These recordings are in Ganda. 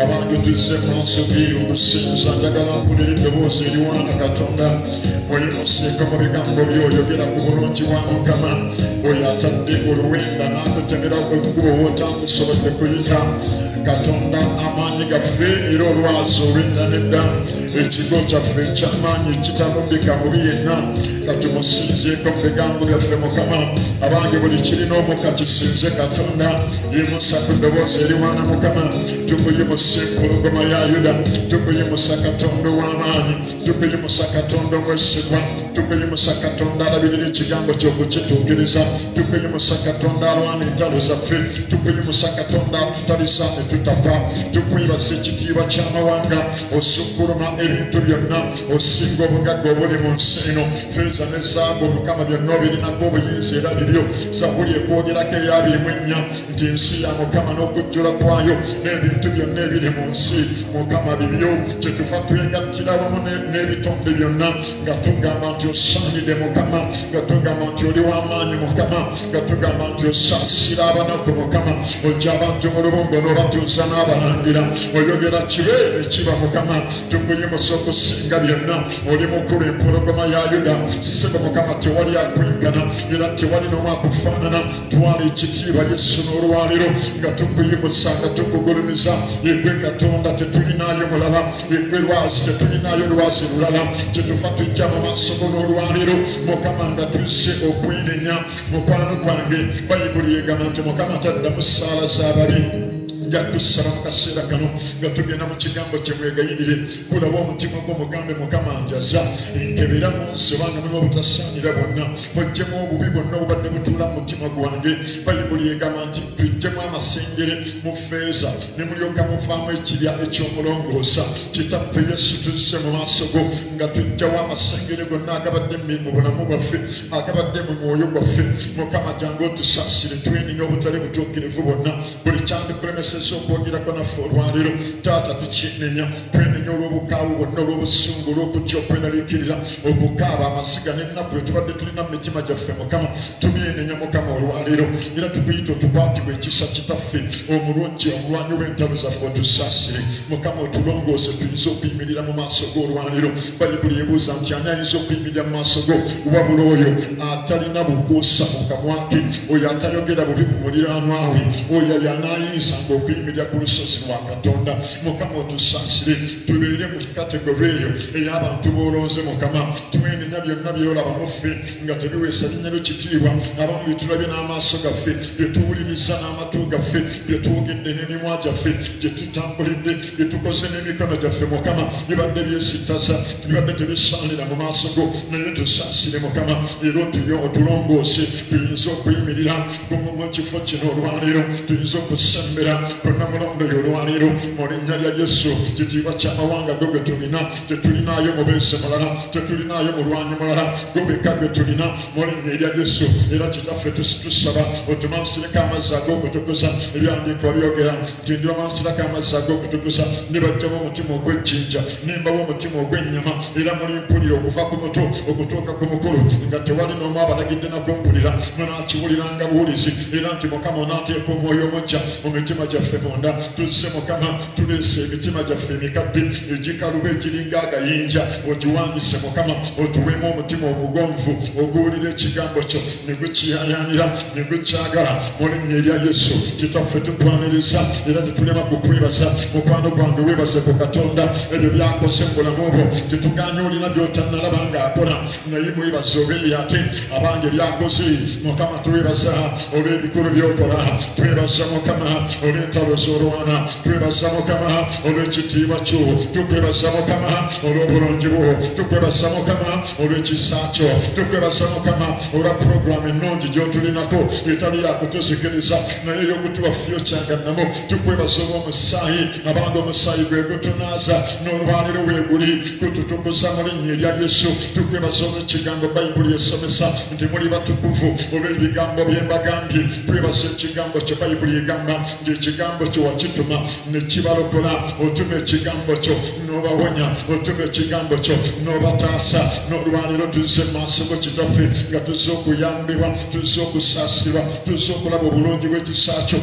Abantu tuzemanso birukusinza njagala mpulira eddoboozi eriwaana Katonda oyimuseeko mu bigambo by'oyogera ku bulungi bwa Mukama oyo atadde oluwenda n'akutemera ekkubo w'otangusobodde kuyita Katonda amaanyi gaffe era olwazi olw'edda n'edda ekigo kyaffe eky'amaanyi ekitalumbika mubi yenna katumusinzeeko mu bigambo byaffe Mukama abange buli kirina omuka kisinze Katonda yimusa ku ddoboozi eriwaana Mukama tukuyimusa empologoma ya Yuda tukuyimusa Katonda ow'amaanyi tukuyimusa Katonda omwesigwa tukuyimusa Katonda alabirira ekigambo ky'okukituukiriza tukuyimusa Katonda alwana entalo zaffe tukuyimusa Katonda atutaliza ne tutafa tukwebaza ekitiibwa ky'amawanga osukkuluma ebintu byonna osinga obugagga obuli mu nsi eno feeza ne zaabu Mukama byonna obirinako obuyinza era biryo Zabuli ekwogerako ey'abirimu ennya nti ensi ya Mukama n'okujjula kwayo n'ebintu byonna ebiri mu nsi Mukama bibyo kyetufa twegattira wamu n'ebitonde byonna nga tugamba nti osaanidde Mukama nga tugamba nti oli w'amaanyi Mukama nga tugamba nti osaasira abanaku Mukama ojja abantu mu lubumbo n'obatuuza n'abalangira oyogera kibe ne kiba Mukama tukuyimusa okusinga byonna oli mukulu empologoma ya Yuda sebo Mukama tewali akwingana era tewali n'omu akufaanana twala ekitiibwa Yesu n'olwaliro nga tukuyimusa nga tukugulumiza yegwe Katonda tetulinayo mulala yegwe lwazi tetulinayo lwazi lulala kyetufa tujja mu maaso go n'olwaliro Mukama nga tuzze okwenenya mukwano gwange Bayibuli yegamba nti Mukama taddamu ssaala z'ababi tusaba mu kaseera kano nga tugenda mu kigambo kye mwegayirire kulaba omutima gw'omugambe Mukama njaza nkebera mu nsi obanga mulimu obutasaanira bonna muggyemu obubi bwonna obubadde butuula mu mutima gwange Bayibuli egamba nti tuggyemu amasengere mu ffeeza ne mulyoka muvaamu ekirya eky'omulongoosa kitaffe Yesu tuzze mu maaso go nga tuggyawo amasengere gonna agabadde mu bulamu bwaffe agabadde mu mwoyo gwaffe Mukama jangu otusaasire twenenya obutali butuukirivu bwonna buli kyandikulemeseza okwogerako naffe olwaliro taata tukinenya twenenya olw'obukaawu bwonna olw'obusungu olw'okujja okweraliikirira obukaaba amaziga n'ennaku etubadde tulina mu mitima gyaffe Mukama tubyenenya Mukama olwaliro era tukuyita otukwatibwa ekisa kitaffe omulungi omulwanyi w'entalo zaffe otusaasire Mukama otulongoose tuyinza okuyimirira mu maaso g'olwaliro Bayibuli ebuuza nti ani ayinza okuyimirira mu maaso go wabula oyo atalina bukuusa mu kamwa ke oyo atayogera bubi ku muliraanwa we oyo y'anaayinzanga okuyimirira ku lusozi lwa Katonda Mukama otusaasire tubeere mu kategori eyo ey'abantu b'olonze Mukama twenenya byonna byolaba muffe nga tebiweesa linnya lyo kitiibwa abamu byetulabye n'amaaso gaffe byetuwuliriza n'amatu gaffe byetuwogedde n'emimwa gyaffe gye tutambulidde byetukoze n'emikono gyaffe Mukama bibadde byesittaza bibadde tebisaanira mu maaso go naye tusaasire Mukama era otulongoose tuyinza okuyimirira mu kifo kino olwaliro tuyinza okusembera Namulondo y'olwaliro mu linnya lya Yesu kitiibwa ky'amawanga go gwe tulina tetulinaayo mubeezi mulala tetulinaayo mulwanyi mulala gobeka gwe tulina mu linnya erya Yesu era kitaffe tusaba otumansireko amazzi ag'okutukuza ebyandiikwa byogera nti ndibansirako amazzi ag'okutukuza nibajjamu omutima ogw'ejjinja nimbawo omutima ogw'ennyama era muli mpulira okuva ku muto okutuuka ku mukulu nga tewali n'omu abalagidde nakumpulira munaakiwuliranga buwulizi era nti Mukama onaateeka omwoyo omujja mu mitima gyaffe munda tuzze Mukama tuleese emitima gyaffe emikadde egikaluba egiringa agayinja ogiwanyise Mukama otuweemu omutima omugonvu oguwulira ekigambo kyo ne gwekiyayaanira ne gwekyagala mu linnya erya Yesu kitaffe tukwaniriza era tetulema kukwebaza mukwano gwange weebaze ku Katonda ebyo byakoze mu bulamu bwo tetuganye olina by'otannalaba ng'akola naye mwebaze obeeyi ate abange byakoze Mukama twebaza olw'ebikulu by'okola twebaza Mukama olw'entalo entalo z'olwana twebaza Mukama olw'ekitiibwa kyo tukwebaza Mukama olw'obulungi bwo tukwebaza Mukama olw'ekisa kyo tukwebaza Mukama olwa puroguramu ennungi gy'otulinako etali yakutuzikiriza naye ey'okutuwa future-ngannamu tukwebaza olw'omusaayi abanga omusaayi gwe gutunaaza n'olwaliro weeguli kututukuza mu linnya erya Yesu tukwebaza olw'ekigambo Bayibuli esomesa nti muli batukuvu olw'ebigambo bye mbagambye twebaza ekigambo kye Bayibuli egamba ng'ekigambo kyo wakituma ne kibalokola otuma ekigambo kyo n'obawonya otuma ekigambo kyo n'obataasa n'olwaliro tuzze maaso go kitaffe nga tuzze okuyambibwa tuzze okusaasirwa tuzze okulaba obulungi bw'ekisa kyo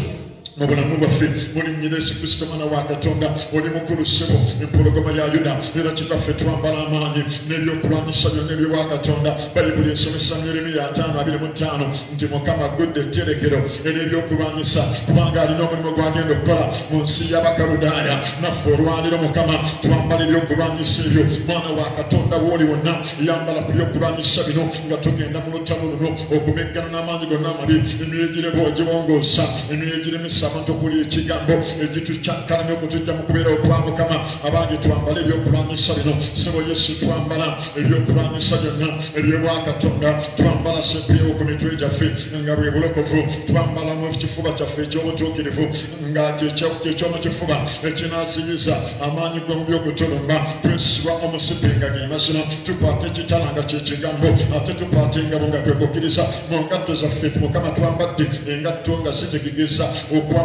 mu bulamu bwaffe muli nnyina Yesu Kristo mwana wa Katonda oli mukulu ssebo empologoma ya Yuda era kitaffe twambala amaanyi n'ebyokulwanyisa byonna eby'obwa Katonda Bayibuli esomesa Yeremiya 5:25 nti Mukama aggudde etterekero ery'ebyokulwanyisa kubanga alina omulimu gw'agenda okukola mu nsi y'Abakaludaaya naffe olwaliro Mukama twambala ebyokulwanyisa ebyo mwana wa Katonda w'oli wonna yambala ku byokulwanyisa bino nga tugenda mu lutalo luno okumeggana n'amaanyi gonna amabi emiyegire bw'ogibongoosa emiyegire abantu okuli ekigambo egitucyankalanya okutujja mu kubeera okwa Mukama abange twambala ebyokulwanyisa bino sebo Yesu twambala ebyokulwanyisa byonna eby'obwa Katonda twambala sempeewo ku mitwe gyaffe nga bwe bulokovu twambalamu ekifuba kyaffe eky'obutuukirivu nga kyekyomu kifuba ekinaaziyiza amaanyi g'omu by'okutulumba twesiba omusipi nga ge mazima tukwata ekitala nga kyekigambo ate tukwata engabo nga kwe kukkiriza mu ngatto zaffe Mukama twambadde engatto nga zitegegeza okuba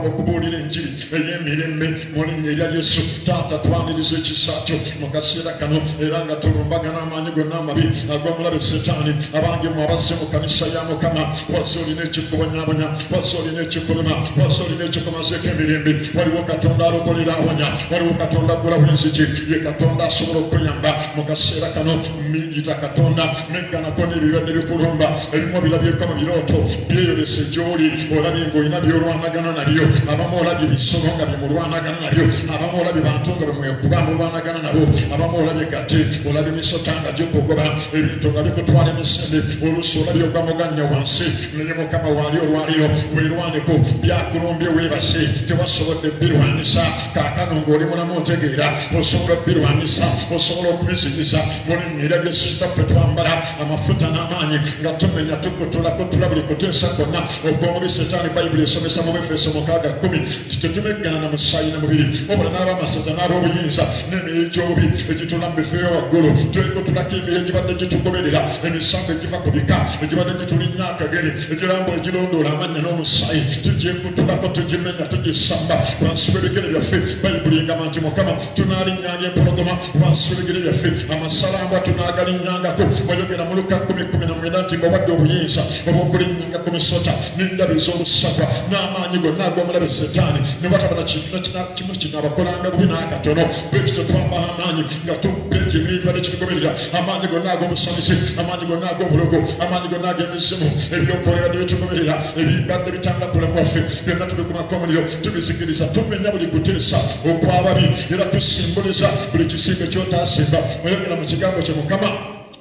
okubuulira enjiri ey'emirembe mu linnya erya Yesu taata twaniriza ekisa kyo mu kaseera kano era nga tulumbagana amaanyi gonna amabi ag'omulabe Setaani abange mu abazze mu kanisa ya Mukama wazze olina ekikubonyabonya wazze olina ekikuluma wazze olina ekikumazeeko emirembe waliwo Katonda alokolera awonya waliwo Katonda aggulawo enzigi ye Katonda asobola okuyamba mu kaseera kano yita Katonda megganako n'ebirwadde bikulumba ebimu birabyeko mu birooto byeyolese gy'oli olabye ng'olina byolwanagana nabyo abamu olabye bisolo nga byemulwanagana nabyo abamu olabye bantu nga bemwekuba mulwanagana nabo abamu olabye gate olabye emisota nga gikugoba ebintu nga bikutwala emisinde oluusi olabye ogwa muganya wansi naye Mukama waali olwaliro weerwaneko byakulumbye weebase tewasobodde birwanyisa kaakano ng'oli mulamu otegeera osobola birwanyisa osobola okubiziyiza mu linnya erya Yesu kitaffe twambala amafuta n'amaanyi nga tumenya tukutulako tula buli kuteesa konna okw'omubi Setaani Bayibuli esomesa mu Efeso 6:10 tetumeggana na musaayi na mubiri wabula n'ab'amasaza n'ab'obuyinza n'emyoyo gy'obubi egitula mu bifo waggulu twekutulako emyoyo egibadde gitugoberera emisango egiva ku bika egibadde gitulinnya akagere egirambula egirondoola amannya n'omusaayi tugyekutulako tugimenya tugisamba wansi w'ebigere byaffe Bayibuli engamba nti Mukama tunaalinnyanga empologoma wansi w'ebigere byaffe amasalambwa tunaagalinnyangako wayogera mu Luka 10:19 nti mbawadde obuyinza obw'okulinnyanga ku misota n'endabi ez'olusagwa n'amaanyi gonna ag'omulabe Setaani ne batabala kintu kimu kino abakolanga bubi n'akatono bwekityo twambala amaanyi nga tubeja ebibadde kitugoberera amaanyi gonna ag'obusanuzi amaanyi gonna ag'obulogo amaanyi gonna ag'emizimu ebyokolera byebitugoberera ebibadde bitanda ku bulamu bwaffe byonna tubikumako omuliro tubizikiriza tumenya buli kuteesa okwababi era tusimbuliza buli kisimbe ky'otaasimba oyogera mu kigambo kye Mukama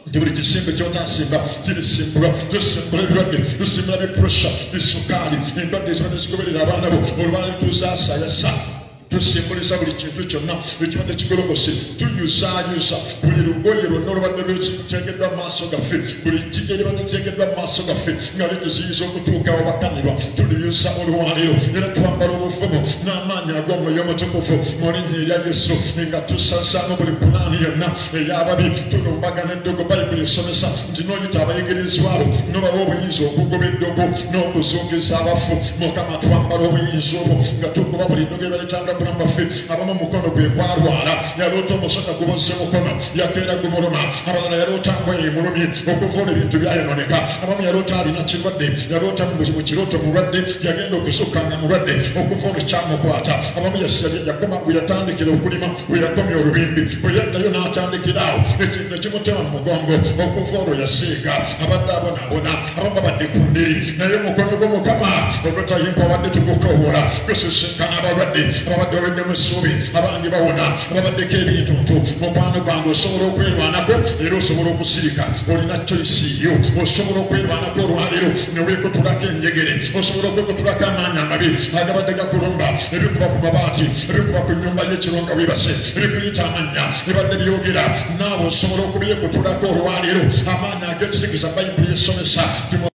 nti buli kisimbe ky'otaasimba kirisimbulwa tusimbula ebirwadde tusimbula bipressure bisukaali endwadde ezibadde zigoberera abaana bo olwaliro tuzaasayasa tusimbuliza buli kintu kyonna ekibadde kigolokose tuyuzaayuza buli lugoye lwonna olubadde lweteekeddwa mu maaso gaffe buli jjija eribadde liteekeddwa mu maaso gaffe nga lituziyiza okutuuka awabakanirwa tuliyuza olwaliro era twambala obuvumu n'amaanyi ag'omwoyo omutukuvu mu linnya erya Yesu nga tusazaamu buli pulaani yonna ey'ababi tulumbagana eddogo Bayibuli esomesa nti n'oyita abayigirizwa abo n'obawa obuyinza okugoba eddogo n'okuzuukiza abafu Mukama twambala obuyinza obwo nga tugoba buli ddogo ebalitambula baffe abamu mukono gwe gwalwala yaloota omusota guboze mukono yakeera gumuluma abalala yaloota ngoye mulumi okuvuna ebintu byayononeka abamu yaloota alina kirwadde yaloota mu kirooto mulwadde yagenda okusukkanga mulwadde okuvuna ekyamukwata abamu yakoma bwe yatandikira okulima bwe yakomya olubimbi bwe yaddayo n'atandikiraawo ekintu ekimutema mu mugongo okuvuna yasiiga abadde abonaabona abamu babadde ku ndiri naye omukono gw'Omukama ogutayimpa wadde tugukoowoola gusisinkana abalwadde abadde owedde mu ssuubi abangi bawona ababaddeko ebintuntu mukwano gwange osobola okwerwanako era osobola okusirika olina choice yo osobola okwerwanako olwaleero neweekotulako enjegere osobola okwekotulako amaanyi amabi agabadde gakulumba ebikuba ku mabaati ebikuba ku nnyumba y'ekironga weebase ebikuyita amannya ebadde byogera naawe osobola okubyekotulako olwaleero amaanyi ag'ekisigiza bayibuli esomesa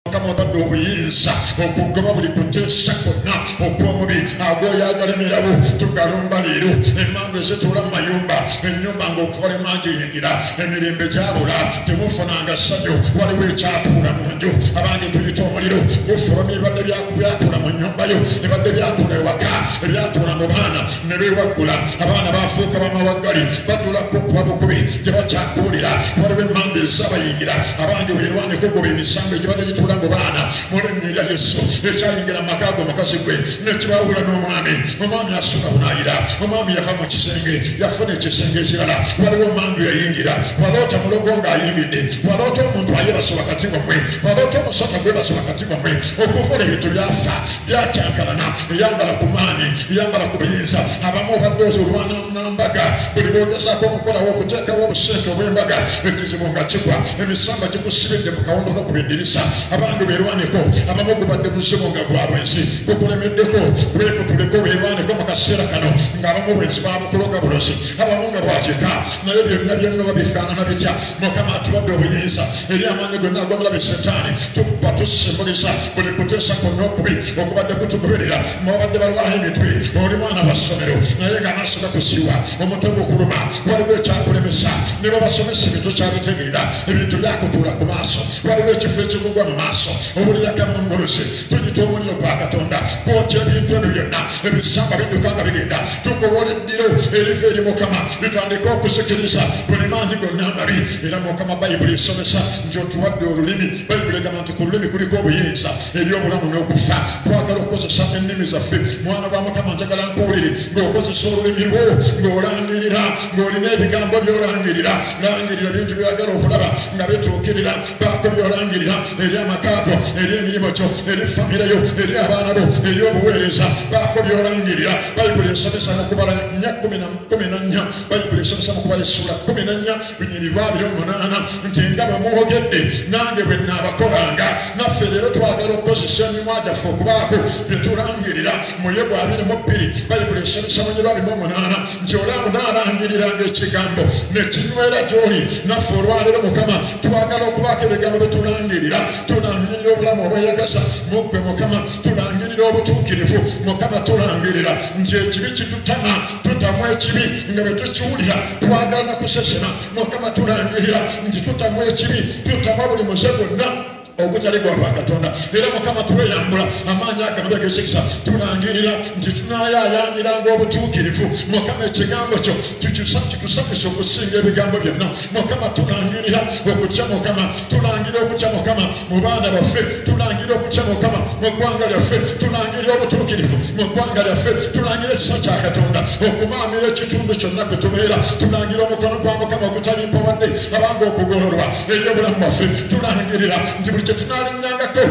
Mukama obadde obuyinza okugoba buli kuteesa kwonna okw'omubi ag'oyagalemerawo tugalumba leero emmango ezituula mu mayumba ennyumba ng'okuva emmangi eyingira emirembe gyabula temufunanga ssanyu waliwo ekyatuula mu nju abangi tuyita omuliro gufulumya ebadde byatuula mu nnyumbayo ebadde byatuula ewaka ebyatuula mu baana ne beewaggula abaana baafuuka bamawaggali batulako kuba bukubi tebakyakuwulira waliwo emmango ez'abayingira abangi weerwaneko goba emisango egibadde gituula mu baana mulinnya erya Yesu ekyayingira mu maka go mukazi gwe nekibawula n'omwami omwami asula bunaayira omwami yava mu kisenge yafuna ekisenge ekirala waliwo mangu yayingira waloota mulogo ng'ayingidde waloota omuntu ayebase wakati mwammwe waloota omusota gwebase wakati mwammwe okuvula ebintu byafa byakyankalana eyambala ku maanyi eyambala ku buyinza abamu obadde olwanambaga buli bogezaako okukolawo okuteekawo obusente obw'embaga ekizibu nga kigwa emisamba gikusibidde mu kawondo gakuba eddirisa abange beerwaneko abamu gubadde buzibu nga gwa bwenzi gukulemeddeko weekutuleko weerwaneko mu kaseera kano ng'abamu bwenzi babukuloga bulozi abamu nga bwakika naye byonna byennoba bifaanana bitya mukama atubadde obuyinza eri amaanyi gonna ag'omulabe setaani tuba tusimbuliza buli kuteesa kwonna okubi okubadde kutugoberera mwabadde balwala emitwe oli mwana wa ssomero naye ng'amaaso gakusiwa omutwe gukuluma waliwo ekyakulemesa ne babasomesa ebintu kyabitegeera ebintu byakutuula ku maaso waliwo ekifo ekigugwa mu maaso obulirako emunguluzi tuyita omuliro gwa katonda kwokya ebintu ebyo byonna ebisamba bidduka nga bigenda tukowola eddiro erifa eri mukama bitandika okuzikiriza buli maanyi gonna amabi era mukama bayibuli esomesa nti otuwadde olulimi bayibuli egamba nti ku lulimi kuliko obuyinza eri obulamu n'okufa twagala okukozesa ennimi zaffe mwana gwa mukama njagala nkuwulire ng'okozesa olulimi lwo ng'olangirira ng'olina ebigambo by'olangirira langirira bintu byagala okulaba nga bituukirira baako by'olangirira eri amakago eri emirimu gyo eri famire yo eri abaana bo eri obuweereza baako by'olangirira bayibuli esomesa mukubala 14 bayibuli esomesa mukubala essula 14 lunyiri 28 nti nga bwe mwogedde nange bwe nnaabakolanga naffe leero twagala okukozesa emimwa gyaffe okubaako bye tulangirira mu Yobu 22 bayibuli esomesa mu 28 nti olaamu naalangiriranga ekigambo ne kinywera gy'oli naffe olwaleero mukama twagala okubaako ebigambo bye tulangirira tulangirira obulamu obweyagaza muggwe mukama tulangirira obutuukirivu mukama tulangirira nti ekibi kitutama tutamu ekibi nga bwe tukiwulira twagala nakusesema mukama tulangirira nti tutamu ekibi tutama buli muze gonna ogutali gwa Katonda era mukama tuweyambula amaanyi agano begesekisa tulangirira nti tunaayayangiranga obutuukirivu mukama ekigambo kyo kitusanyusa okusinga ebigambo byonna mukama tulangirira okutya mukama tulangirira okutya mukama mu baana baffe tulangirira okutya mukama mu ggwanga lyaffe tulangirira obutuukirivu mu ggwanga lyaffe tulangirira ekisa kya Katonda okumaamira ekitundu kyonna kwe tubeera tulangirira omukono gwa mukama ogutayimpa wadde abanga okugololwa eri obulamu bwaffe tulangirira nti buli tunalinyangako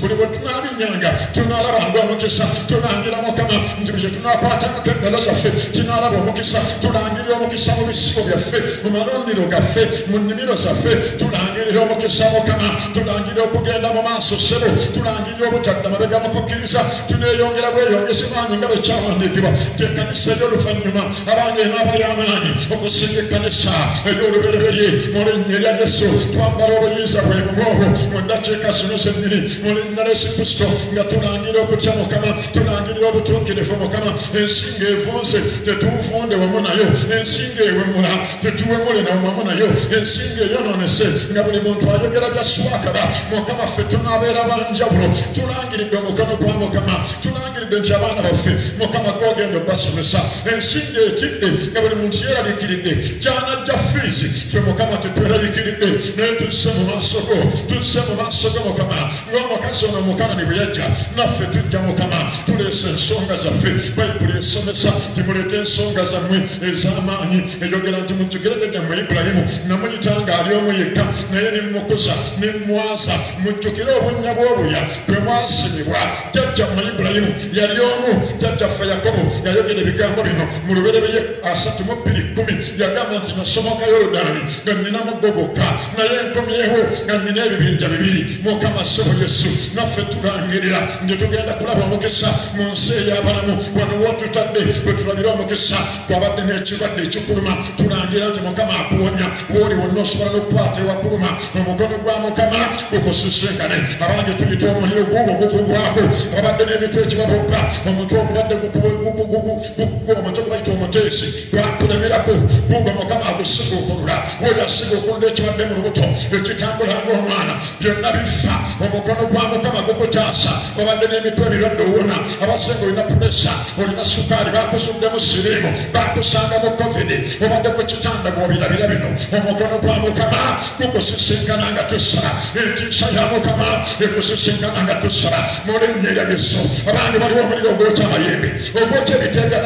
buli bwe tunalinyanga tunalabanga omukisa tulangira mukama nti buli tunakwatangako engalo zaffe tunalaba omukisa tulangirira omukisa mu bisibo byaffe mu malundiro gaffe mu nnimiro zaffe tulangirira omukisa mukama tulangirira okugenda mu maaso ssebo tulangirira obutadda mabega mu kukkiriza tuneeyongera bweyongezi maanyi nga bekyawandiikibwa ekkanisa ey'oluvannyuma abange n'abayamaanyi okusinga ekkanisa ey'olubereberye mu linnya erya Yesu twambala obuyinza bwe bubwobwo dakiika zino zennyini mu linnya lya Yesu Kristo nga tulangirira okutya mukama tulangirira obutuukirivu mukama ensi ng'evunze tetuuvunde wamu nayo ensi ng'ewemula tetuwemule wamu nayo ensi ng'eyonoonese nga buli muntu ayogera gaswakaba mukama ffe tunaabeera banjawulo tulangiridde omukono gwa mukama tulangiridde nti abaana baffe mukama gwogenda obasomesa ensi ng'etidde nga buli muntu yeeraliikiridde kyanajja fiizi ffe mukama tetweraliikiridde naye tuzze mu maaso go tuzze mu maaso go mukama ng'omukazi ono omukanani bwe yajja naffe tujja mukama tuleese ensonga zaffe bayibuli esomesa timuleete ensonga zammwe ez'amaanyi eyogera nti mujjukiragedde mu Ibulayimu namuyitanga ali omu yekka naye ne mmukuza ne mmwaza mujjukire obunnya bw'oluya bwe mwasimibwa jjajja mu Ibulayimu yali omu jjajjaffe Yakobo yayogera ebigambo bino mu Lubereberye 3:10 yagamba nti nasomoka Yoludaani nga nnina muggo gwokka naye nkomyewo nga nnina ebibinja bibiri. Mukama ssebo Yesu naffe tulangirira nje tugenda kulaba omukisa mu nsi ey'abalamu wano wotutadde bwe tulabira omukisa kwabadde n'ekirwadde ekikuluma tulangira nti Mukama akuwonya woli wonna osobola n'okukwata ewakuluma omukono gwa Mukama gukusisinkane. Abange tuyita omuliro guugwo gukugwako abadde n'emitwe egibabokka omutwe ogubadde omutwe gubayita omuteesi gwakulemerako guugwo Mukama agusiga okulula oyo asiga okulunda ekibadde mu lubuto ekitambula ng'omwana byonna bifa omukono gwa Mukama gukutaasa. Obadde n'emitwe ebirwadde owona abasenga olina pulesa olina sukaali bakuzuddemu siriimu bakusangamu covid obadde ku kitanda gw'obirabira bino omukono gwa Mukama gukusisinkana nga tusala. Entiisa ya Mukama ekusisinkana nga tusala mu linnya erya Yesu. Abandi baliwo omuliro ogwokya amayembe ogwokya ebitenga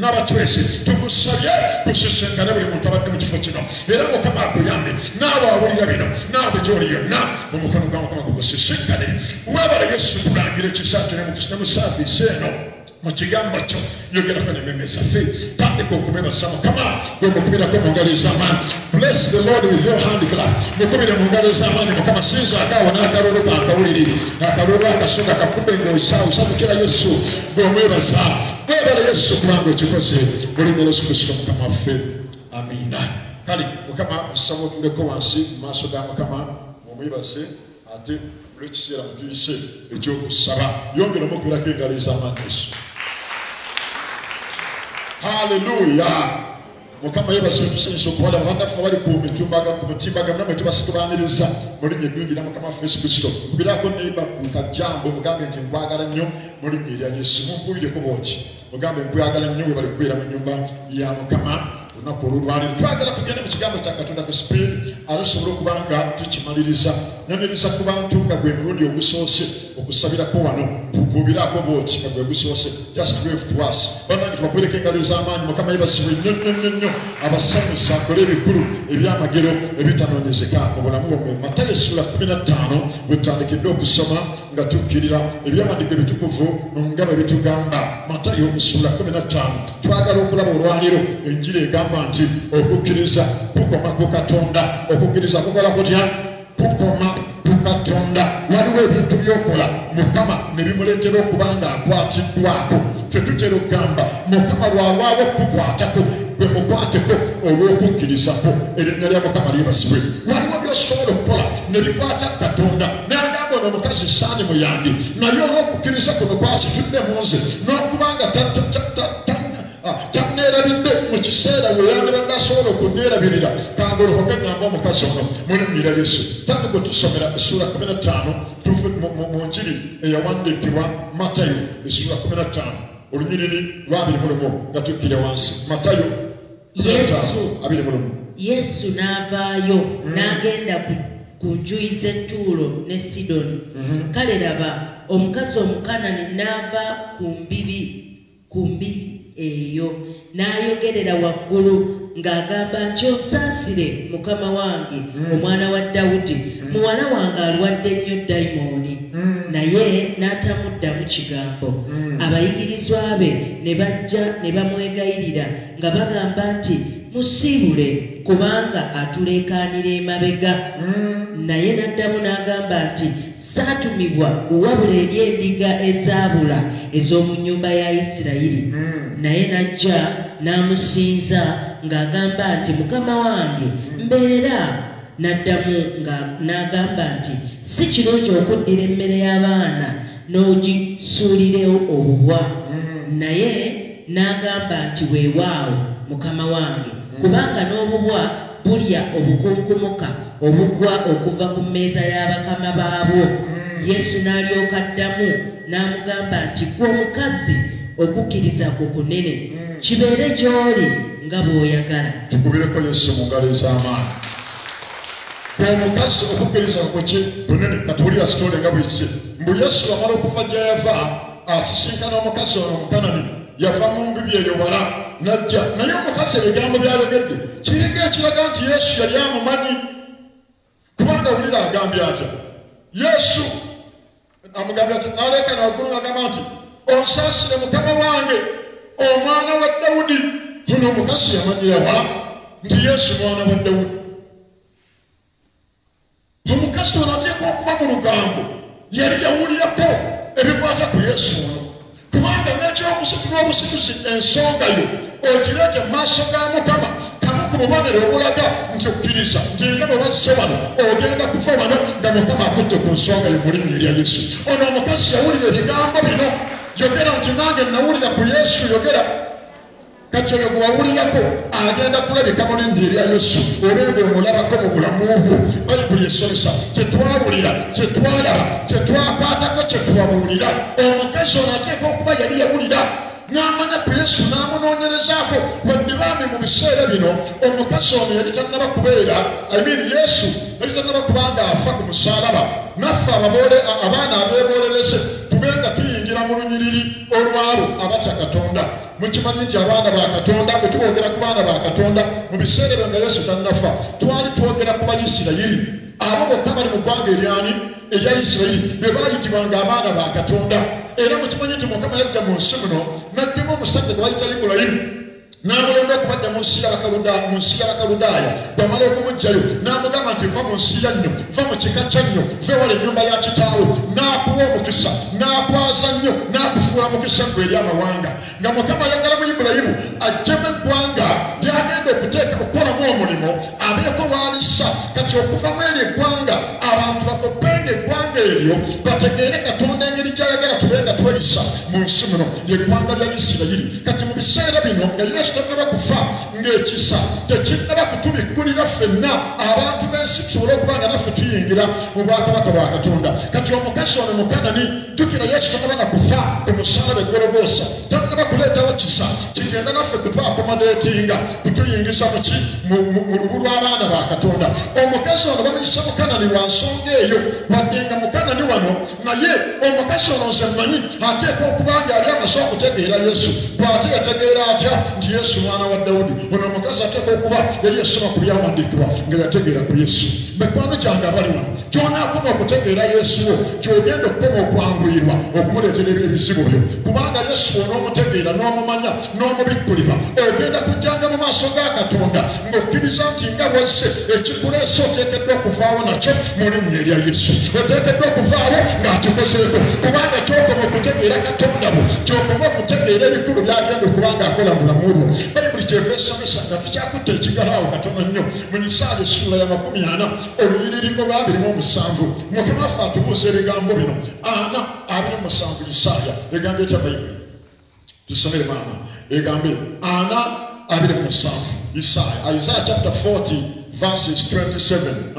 n'abacwesi tugusabye kusisinkane buli muntu abadde mu kifo kino era Mukama akuyambe naawe awulira bino naawe gy'oli yonna omukono gwa Mukama gugusisinkane. Weebale Yesu tulangire ekisa kyo ne mu saaviisi eno mu kigambo kyo yogerako n'emmeme zaffe tandika okubebaza Mukama gwemukubirako mu ngalo ez'amaanyi. Bless the Lord with your hand clap. Mukubire mu ngalo ez'amaanyi Mukama sinza akaawo n'akalulu kankawulirire akalulu akasoga kakube ng'osabukira Yesu gw'omwebaza. Weebale Yesu kubanga okikoze mu linnya Yesu Kristo Mukama waffe. Amiina. Kale Mukama nsaba otuleko wansi mu maaso ga Mukama omwebaze ate olw'ekiseera mutuyise ekyokusaba yongera omukubirako engalo ez'amaanyi Yesu. Hallelujah. Mukama yebaze tusinza okuwala abannaffe abali ku mutimbagano namwe tubasitubaaniriza mu linnya eddungi lya Mukama waffe Yesu Kristo. Nkubirako neiba ku kajambo mugambe nti nkwagala nnyo mu linnya erya Yesu. Mumpulireko bw'oti mugambe nkwagala nnyo bwe bali kubeera mu nnyumba ya Mukama olunaku olw'olwaleero. Twagala tugende mu kigambo kya Katonda ku sipiidi alusobola okuba nga tukimaliriza. Nyoneriza ku bantu nga gwe mulundi ogusoose okusabirako wano tukuubirako bw'oti nga gwe gusoose. Just wave to us. Bannange tubakubereko engalo ez'amaanyi. Mukama yebasibwe nnyo abasanyusa akole ebikulu ebyamagero ebitanoonyezeka mu bulamu bwammwe. Matayo essula 15 bwe tutandikidde okusoma nga tukkirira ebyawandiiko ebitukuvu nga bwe bitugamba. Matayo essula 15 twagala okulaba olwaleero enjiri egamba nti okukkiriza kukoma ku Katonda. Okukkiriza kukola kutya? Kukoma ku Katonda. Waliwo ebintu by'okola Mukama ne bimuleetera okuba nga akwatiddwako. Ffe tutera okugamba Mukama lwalwawo okukukwatako gwe mukwateko olw'okukkirizako. Erinnya lya Mukama lyebasibwe. Waliwo by'osobola okukola ne bikwata Katonda n'agamba ono omukazi saani muyange naye olw'okukkiriza kuno kwasitudde mu nze n'okubanga tanneerabidde mu kiseera we yandibadde asobola okunneerabirira kangolokoke ngamba omukazi ono mu linnya lya Yesu. Tandika otusomera essula 15 tuve mu njiri eyawandiikibwa Matayo essula 15 olunyiriri lwa 21 nga tukkire wansi. Matayo 15:21. Yesu n'avaayo n'agenda ku njuyi z'e Ttuulo ne Sidoni. Kale laba omukazi Omukanani n'ava ku mbibi eyo n'ayogerera waggulu ng'agamba nti onsaasire Mukama wange omwana wa Dawudi muwala wange alwadde nnyo dayimooni. Naye n'atamuddamu kigambo. Abayigirizwa be ne bajja ne bamwegayirira nga bagamba nti musiibule kubanga atuleekaanira emabega. Naye n'addamu n'agamba nti saatumibwa wabula eri endiga ezaabula ez'omu nnyumba ya Isirayiri. Naye n'ajja n'amusinza ng'agamba nti Mukama wange mbeera. N'addamu n'agamba nti si kirungi okuddira emmere y'abaana n'ogisuulirewo obubwa. Naye n'agamba nti weewaawo Mukama wange kubanga n'obubwa bulya obukunkumuka obugwa okuva ku mmeeza y'abakama baabwo. Yesu n'alyoka addamu n'amugamba nti gwe omukazi okukkiriza kwo kunene kibeere gy'oli nga bw'oyagala. Tukubireko Yesu mu ngalo ez'amaanyi. Omukazi okukkiriza kwe kunene katuwulira sitole nga bw'ekise. Mbu Yesu amala okuva gye yava asisinkana omukazi ono Omukanani yava mu mbibi eyo wala n'ajja. Naye omukazi ebigambo by'ayogedde kiringa ekiraga nti Yesu yali amumanyi kubanga wulira agambye atya. Yesu amugambye ati n'aleekana waggulu n'agamba nti onsaasire mukama wange omwana wa Dawudi. Ono omukazi yamanyira wa nti Yesu mwana wa Dawudi. Omukazi ono ateekwa okuba mu lugambo yali yawulirako ebikwata ku Yesu ono, kubanga n'ekyokusitula obusituzi ensonga yo ogireete mu maaso ga Mukama. Kamu ku bubonero obulaga nti okkiriza nti nga bwe bazze wano ogenda kufa wano nga Mukama akutte ku nsonga yo mu linnya erya Yesu. Ono omukazi yawulira ebigambo bino, yogera nti nange nawulira ku Yesu, yogera. Kati oyo gwawulirako agenda kulabika mu linnya erya Yesu obenga omulabako mu bulamu bwo. Bayibuli esomesa kyetwawulira, kyetwalaba, kyetwakwatako, kyetubabuulira. Omukazi ono ateekwa okuba yali yawulira n'amanya ku Yesu n'amunoonyerezaako. Bwedibambi mu biseera bino omukazi ono yali tannaba kubeera, Yesu yali tannaba kubanga afa ku musaalaba. Naffe abaana abeebolereze tubenga tuyingira mu lunyiriri olwabo abatya Katonda. Mukimanyi nti abaana ba Katonda bwe twogera ku baana ba Katonda mu biseera byo nga Yesu tannafa twali twogera ku Bayisirayiri. Abo bokka bali mu ggwanga eryani erya Isirayiri be baayitibwanga abaana ba Katonda. Era mukimanyi nti Mukama yajja mu nsi muno n'addemu omusajja gwe bayita Ibulayimu n'amulonda okubadda mu nsi y'Abakaludaaya. Bw'amala okumugjayo n'amugamba nti va mu nsi yannyo, va mu kika kyannyo, va ewala ennyumba ya kitaawo, n'akuwa omukisa, n'akwaza nnyo, n'akufuula mukisa gwe eri amawanga. Nga Mukama ayagala mu Ibulayimu ajjemu eggwanga ly'agenda okukolamu omulimo abeeko w'alissa. Kati okuva mu eryo eggwanga abantu bakoppenga eggwanga eryo bategeere Katonda engeri gy'ayagala tube nga tweyisa mu nsi muno, ly'eggwanga lya Isirayiri. Kati mu biseera bino nga Yesu tannaba kufa, ng'ekisa tekinnaba kutubikkulira ffenna abantu b'ensi tusobole okuba nga naffe tuyingira mu bwakabaka bwa Katonda. Kati omukazi ono Mukanani jjukira Yesu tannaba na kufa ku musaalaba e Gologoosa, tannaba kuleetawo kisa kigenda naffe kutwakomadeetinga kutuyingiza mu lubu lw'abaana ba Katonda. Omukazi ono bamuyisa Mukanani lwa nsonga eyo, wadde nga Mukanani wano naye omukazi ono nze mmanyi ateekwa okuba nga ali amaze okutegeera Yesu. Bw'ate yategeera atya nti Yesu mwana wa Dawudi? Ono omukazi ateekwa okuba yali yasoma ku byawandiikibwa nga yategeera ku Yesu. Mikwano gyange abali wano, gy'onaakoma okutegeera Yesu wo gy'ogenda okukoma okwanguyirwa okumuleetera ebizibu byo. Kubanga Yesu onoomutegeera n'omumanya n'omubikkulirwa ogenda kujjanga mu maaso ga Katonda ng'okkiriza nti nga bw'ozze ekikuleese oteekeddwa okuvaawo nakyo mu linnya erya Yesu. Oteekeddwa okuvaawo ng'akikozeeko, kubanga gy'okoma okutegeera Katonda bo, gy'okoma okutegeera ebikulu by'agenda okuba ng'akola mu bulamu bwo. Bayibuli kyeva esomesa nga tukyakutte ekigalaawo katono nnyo mu Isaaya essula ya 40 olunyiriri olwa 27. Mukama waffe atubuuza ebigambo bino 4:27 Isaaya egambo etya Bayibuli. Tusomere maama egambe 4:27 Isaaya. Isaiah chapter 40 verses 27.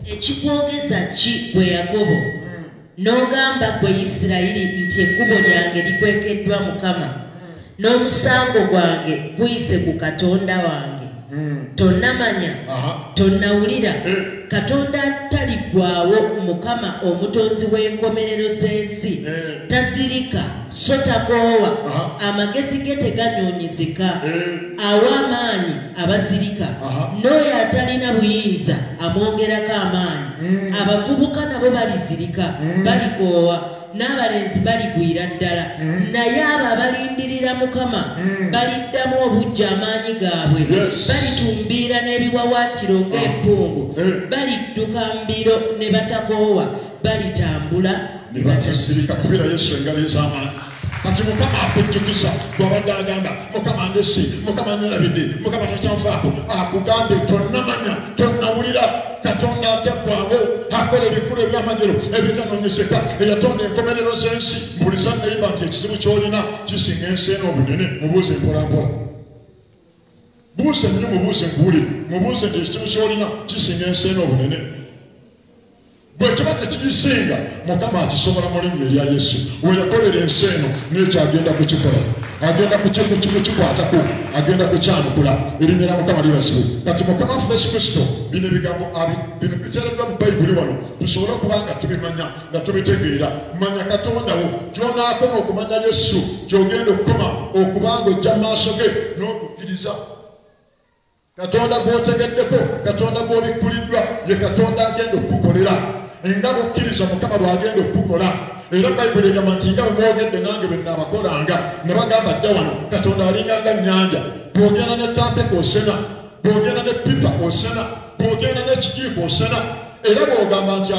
Ekikwogeza ki gwe Yakobo n'ogamba gwe Isirayiri nti ekkubo lyange likwekeddwa Mukama, n'omusango gwange guyise ku Katonda wange? Tonnamanya, tonnawulira? Katonda taliggwaawo, Mukama omutonzi w'enkomerero z'ensi, tazirika so takoowa, amagezi ge teganyonyezeka, awa amaanyi abazirika, n'oyo atalina buyinza amwongerako amaanyi. Abavubuka nabo balizirika, balikoowa, n'abalenzi baligwira ddala, naye abo abalindirira Mukama baliddamu obujja amaanyi gaabwe, balitumbiira n'ebiwawaatiro ng'empungu, balidduka mbiro ne batakoowa, balitambula ne batazirika. Kubira Yesu engalo ez'amaanyi. Kati Mukama akujjukiza bw'abadde agamba Mukama ndesi, Mukama nerabidde, Mukama takyanfaako, akugambe tonnamanya, tonnawulira. Katonda ataggwaawo, akola ebikulu eby'amagero ebitanoonyezeka, eyatonda enkomerero z'ensi. Mbuliza nayimba nti ekizibu ky'olina kisinga ensi eno obunene. Mubuuze mpolampola, buuze nnyo, mubuuze nkuwulire, mubuuze nti ekizibu ky'olina kisinga ensi eno obunene. Bwe kiba tekigisinga, Mukama akisobola mu linnya erya Yesu. We yakolera ensi eno n'ekyo agenda kukikola, agenda kukikwatako, agenda kukyanukula. Erinnya lya Mukama libazibwe. Kati Mukama waffe Yesu Kristo bino ebigambo bino biteereddwa mu Bayibuli wano tusobole okuba nga tubimanya, nga tubitegeera. Manya Katonda wo, gy'onaakoma okumanya Yesu, gy'ogenda okukoma okuba ng'ojja mu maaso ge n'okukkiriza. Katonda gw'otegeddeko, Katonda gw'obikkuliddwa, ye Katonda agenda okukukolera. engabo okkiriza Mukama bw'agenda okukola. Era Bayibuli egamba nti nga bwe mwogedde nange bwe nnaabakolanga ne bagamba dda wano Katonda alinga nga nnyanja. Bw'ogenda ne Tampeko osena, bw'ogenda ne Pipa osena, bw'ogenda n'ekijiiko osena. Era bw'ogamba nti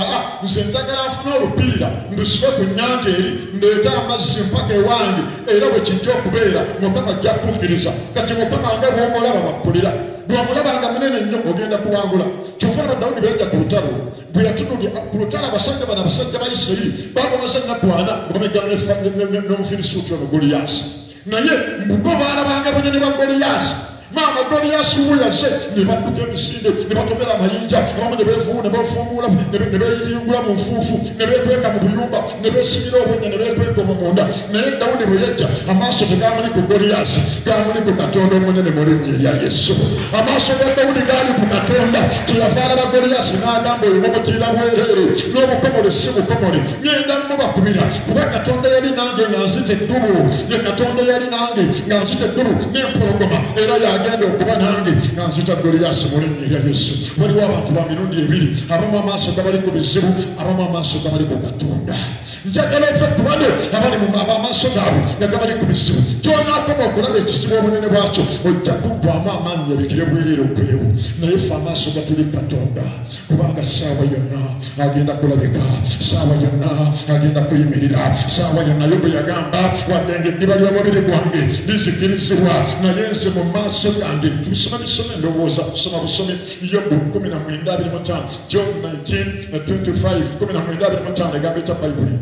nze njagala nfune olupiira ndusibe ku nnyanja eri ndeete amazzi mpaka ewange era bwe kijja okubeera Mukama ajja kukkiriza. Kati Mukama nga bw'omulaba bakulira, bw'omulabanga munene nnyo ogenda kuwangula. Kyova Dawudi bw'ajja ku lutalo, bwe yatunulya ku lutalo abasajja bano abasajja ba Isirayiri bakomeza ennaku 4 nga bameggana n'Omufirisuuti ono Goliyaasi. Naye bo baalabanga bunene bwa Goliyaasi. Maama Goliyaasi we yaze ne badduka emisinde ne batomera amayinja abamu ne beevuuna ne bafuumuula ne beeyingula mu nfuufu ne beekweka mu buyumba ne beesimira obunnya ne beekweka omunda. Naye Dawudi bwe yajja amaaso tegaamuli ku Goliyaasi, gaamuli ku Katonda omunene mu linnya erya Yesu. Amaaso ga Dawudi gaali ku Katonda. Kyeyava alaba Goliyaasi n'agamba oyo mumutiira bwereere n'obukomole si bukomole, ngenda mubakubira kuba Katonda yali nange nga nzita eddubu, ye Katonda yali nange nga nzita eddubu n'empologoma, era agenda okuba nange nga nzita Goliyaasi mu linnya erya Yesu. Waliwo abantu ba mirundi ebiri, abamu amaaso gabali ku bizibu, abamu amaaso gabali ku Katonda. Njagala ove ku bano abali mu amaaso gaabwe nga gabali ku bizibu. Ky'onaakoma okulaba ekizibu obunene bwakyo ojja kuggwamu amaanyi ebikire bwereere okwewo. Naye ffe amaaso gatuli Katonda, kubanga ssaawa yonna agenda kulabika, ssaawa yonna agenda kuyimirira, ssaawa yonna Yobu yagamba wadde ng'eddiba ly'omubiri gwange lizikirizibwa naye nze mu maaso gange. Tubisoma bisome ndowooza kusoma busomi Yobu 19:25, Job 19:25, 19:25 egamba etya Bayibuli.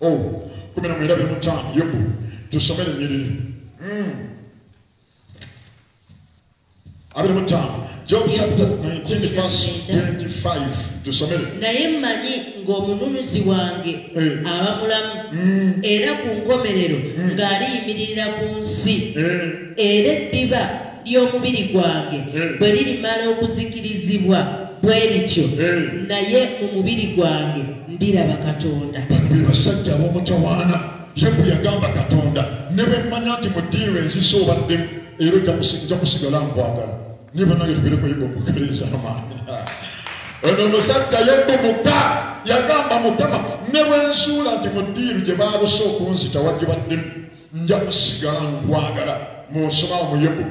19:25 Yobu tusomere nnyiriri. 25 Job chapter 19 verse 25 tusomere. Naye mmanyi ng'omununuzi wange aba mulamu era ku nkomerero ng'aliyimirira ku nsi, era eddiba ly'omubiri gwange bwe lirimala okuzikirizibwa bwe lityo naye mu mubiri gwange ndiraba Katonda. Bano be basajja ab'omutawaana. Yobu yagamba Katonda ne bwe mmanya nti mu ddiiro enzisa obaddemu era ojja kusigala nkwagala. Niba nange tugereko Yobu omukubiriza amaanyi. Ono omusajja Yobu muka yagamba Mukama ne bwe nsuula nti mu ddiiro gye baaluse okunzita wagibaddemu nja kusigala nkwagala. Musomawo mu Yobu